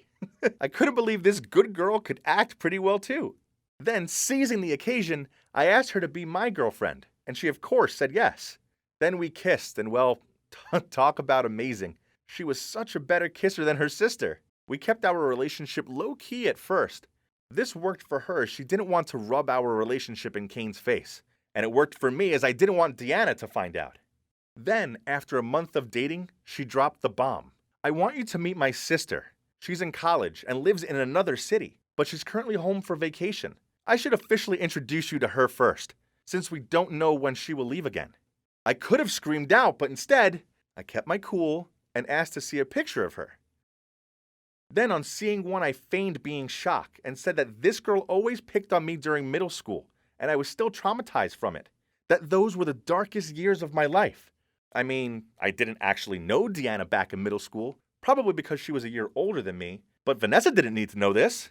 I couldn't believe this good girl could act pretty well too. Then, seizing the occasion, I asked her to be my girlfriend, and she of course said yes. Then we kissed, and well, talk about amazing. She was such a better kisser than her sister. We kept our relationship low-key at first. This worked for her. She didn't want to rub our relationship in Kane's face. And it worked for me as I didn't want Deanna to find out. Then, after a month of dating, she dropped the bomb. I want you to meet my sister. She's in college and lives in another city, but she's currently home for vacation. I should officially introduce you to her first, since we don't know when she will leave again. I could have screamed out, but instead, I kept my cool and asked to see a picture of her. Then, on seeing one, I feigned being shocked and said that this girl always picked on me during middle school, and I was still traumatized from it. That those were the darkest years of my life. I mean, I didn't actually know Deanna back in middle school, probably because she was a year older than me, but Vanessa didn't need to know this.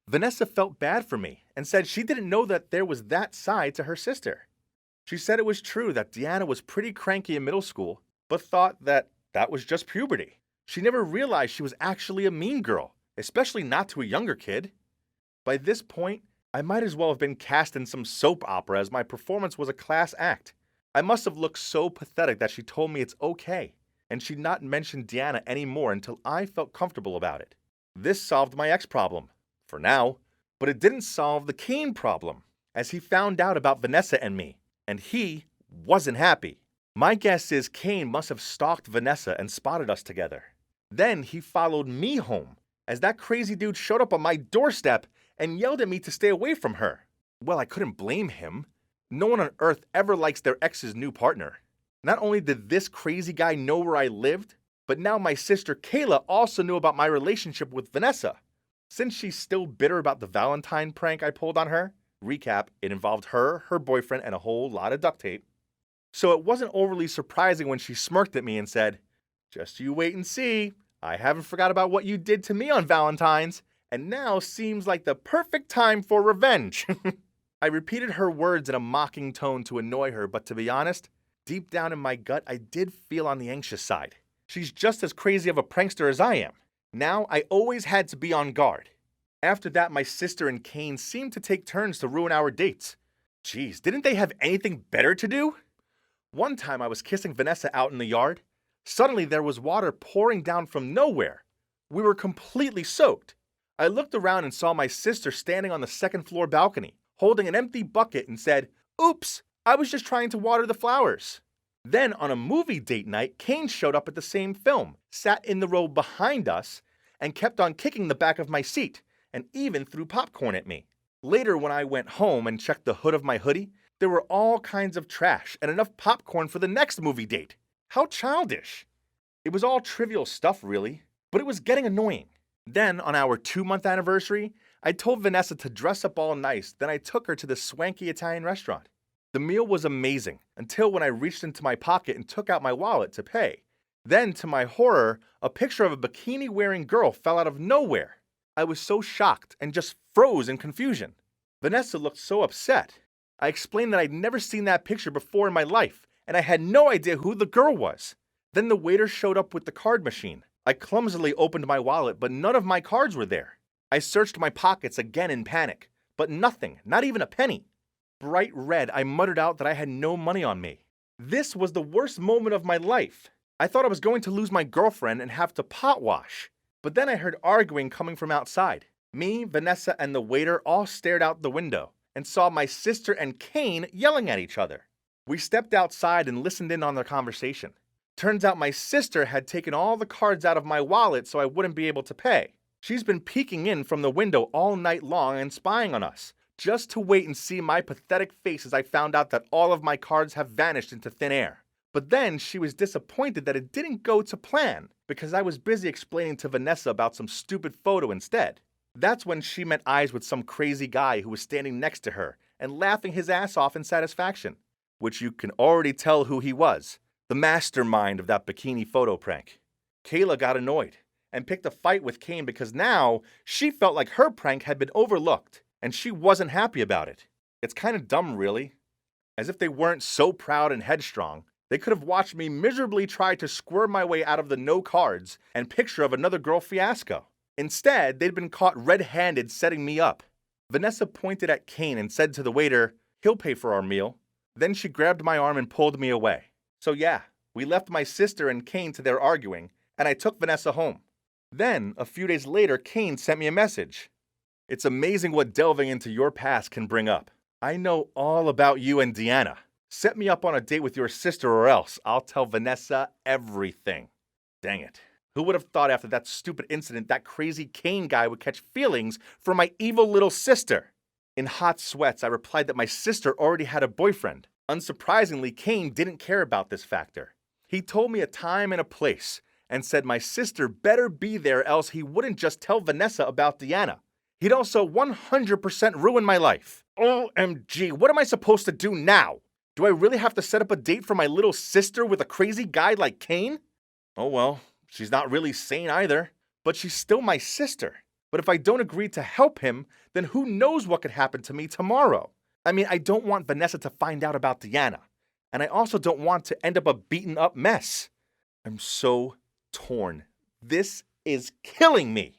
Vanessa felt bad for me and said she didn't know that there was that side to her sister. She said it was true that Deanna was pretty cranky in middle school, but thought that was just puberty. She never realized she was actually a mean girl, especially not to a younger kid. By this point, I might as well have been cast in some soap opera as my performance was a class act. I must have looked so pathetic that she told me it's okay, and she'd not mentioned Deanna anymore until I felt comfortable about it. This solved my ex problem, for now, but it didn't solve the Kane problem, as he found out about Vanessa and me, and he wasn't happy. My guess is Kane must have stalked Vanessa and spotted us together. Then he followed me home, as that crazy dude showed up on my doorstep and yelled at me to stay away from her. Well, I couldn't blame him. No one on earth ever likes their ex's new partner. Not only did this crazy guy know where I lived, but now my sister Kayla also knew about my relationship with Vanessa. Since she's still bitter about the Valentine prank I pulled on her, recap, it involved her, her boyfriend, and a whole lot of duct tape. So it wasn't overly surprising when she smirked at me and said, "Just you wait and see. I haven't forgot about what you did to me on Valentine's, and now seems like the perfect time for revenge." I repeated her words in a mocking tone to annoy her, but to be honest, deep down in my gut, I did feel on the anxious side. She's just as crazy of a prankster as I am. Now, I always had to be on guard. After that, my sister and Kane seemed to take turns to ruin our dates. Geez, didn't they have anything better to do? One time I was kissing Vanessa out in the yard. Suddenly there was water pouring down from nowhere. We were completely soaked. I looked around and saw my sister standing on the second floor balcony, holding an empty bucket, and said, "Oops, I was just trying to water the flowers." Then on a movie date night, Kane showed up at the same film, sat in the row behind us, and kept on kicking the back of my seat, and even threw popcorn at me. Later, when I went home and checked the hood of my hoodie, there were all kinds of trash and enough popcorn for the next movie date. How childish. It was all trivial stuff, really, but it was getting annoying. Then, on our 2-month anniversary, I told Vanessa to dress up all nice, then I took her to this swanky Italian restaurant. The meal was amazing, until when I reached into my pocket and took out my wallet to pay. Then, to my horror, a picture of a bikini-wearing girl fell out of nowhere. I was so shocked and just froze in confusion. Vanessa looked so upset. I explained that I'd never seen that picture before in my life, and I had no idea who the girl was. Then the waiter showed up with the card machine. I clumsily opened my wallet, but none of my cards were there. I searched my pockets again in panic, but nothing, not even a penny. Bright red, I muttered out that I had no money on me. This was the worst moment of my life. I thought I was going to lose my girlfriend and have to pot wash. But then I heard arguing coming from outside. Me, Vanessa, and the waiter all stared out the window and saw my sister and Kane yelling at each other. We stepped outside and listened in on their conversation. Turns out my sister had taken all the cards out of my wallet so I wouldn't be able to pay. She's been peeking in from the window all night long and spying on us, just to wait and see my pathetic face as I found out that all of my cards have vanished into thin air. But then she was disappointed that it didn't go to plan, because I was busy explaining to Vanessa about some stupid photo instead. That's when she met eyes with some crazy guy who was standing next to her and laughing his ass off in satisfaction, which you can already tell who he was, the mastermind of that bikini photo prank. Kayla got annoyed, and picked a fight with Kane because now she felt like her prank had been overlooked and she wasn't happy about it. It's kind of dumb, really. As if they weren't so proud and headstrong, they could have watched me miserably try to squirm my way out of the no cards and picture of another girl fiasco. Instead, they'd been caught red-handed setting me up. Vanessa pointed at Kane and said to the waiter, "He'll pay for our meal." Then she grabbed my arm and pulled me away. So yeah, we left my sister and Kane to their arguing, and I took Vanessa home. Then, a few days later, Kane sent me a message. It's amazing what delving into your past can bring up. I know all about you and Deanna. Set me up on a date with your sister or else I'll tell Vanessa everything. Dang it. Who would have thought after that stupid incident that crazy Kane guy would catch feelings for my evil little sister? In hot sweats, I replied that my sister already had a boyfriend. Unsurprisingly, Kane didn't care about this factor. He told me a time and a place and said my sister better be there else he wouldn't just tell Vanessa about Deanna. He'd also 100% ruin my life. OMG, what am I supposed to do now? Do I really have to set up a date for my little sister with a crazy guy like Kane? Oh well, she's not really sane either, but she's still my sister. But if I don't agree to help him, then who knows what could happen to me tomorrow? I mean, I don't want Vanessa to find out about Deanna, and I also don't want to end up a beaten up mess. I'm so torn. This is killing me.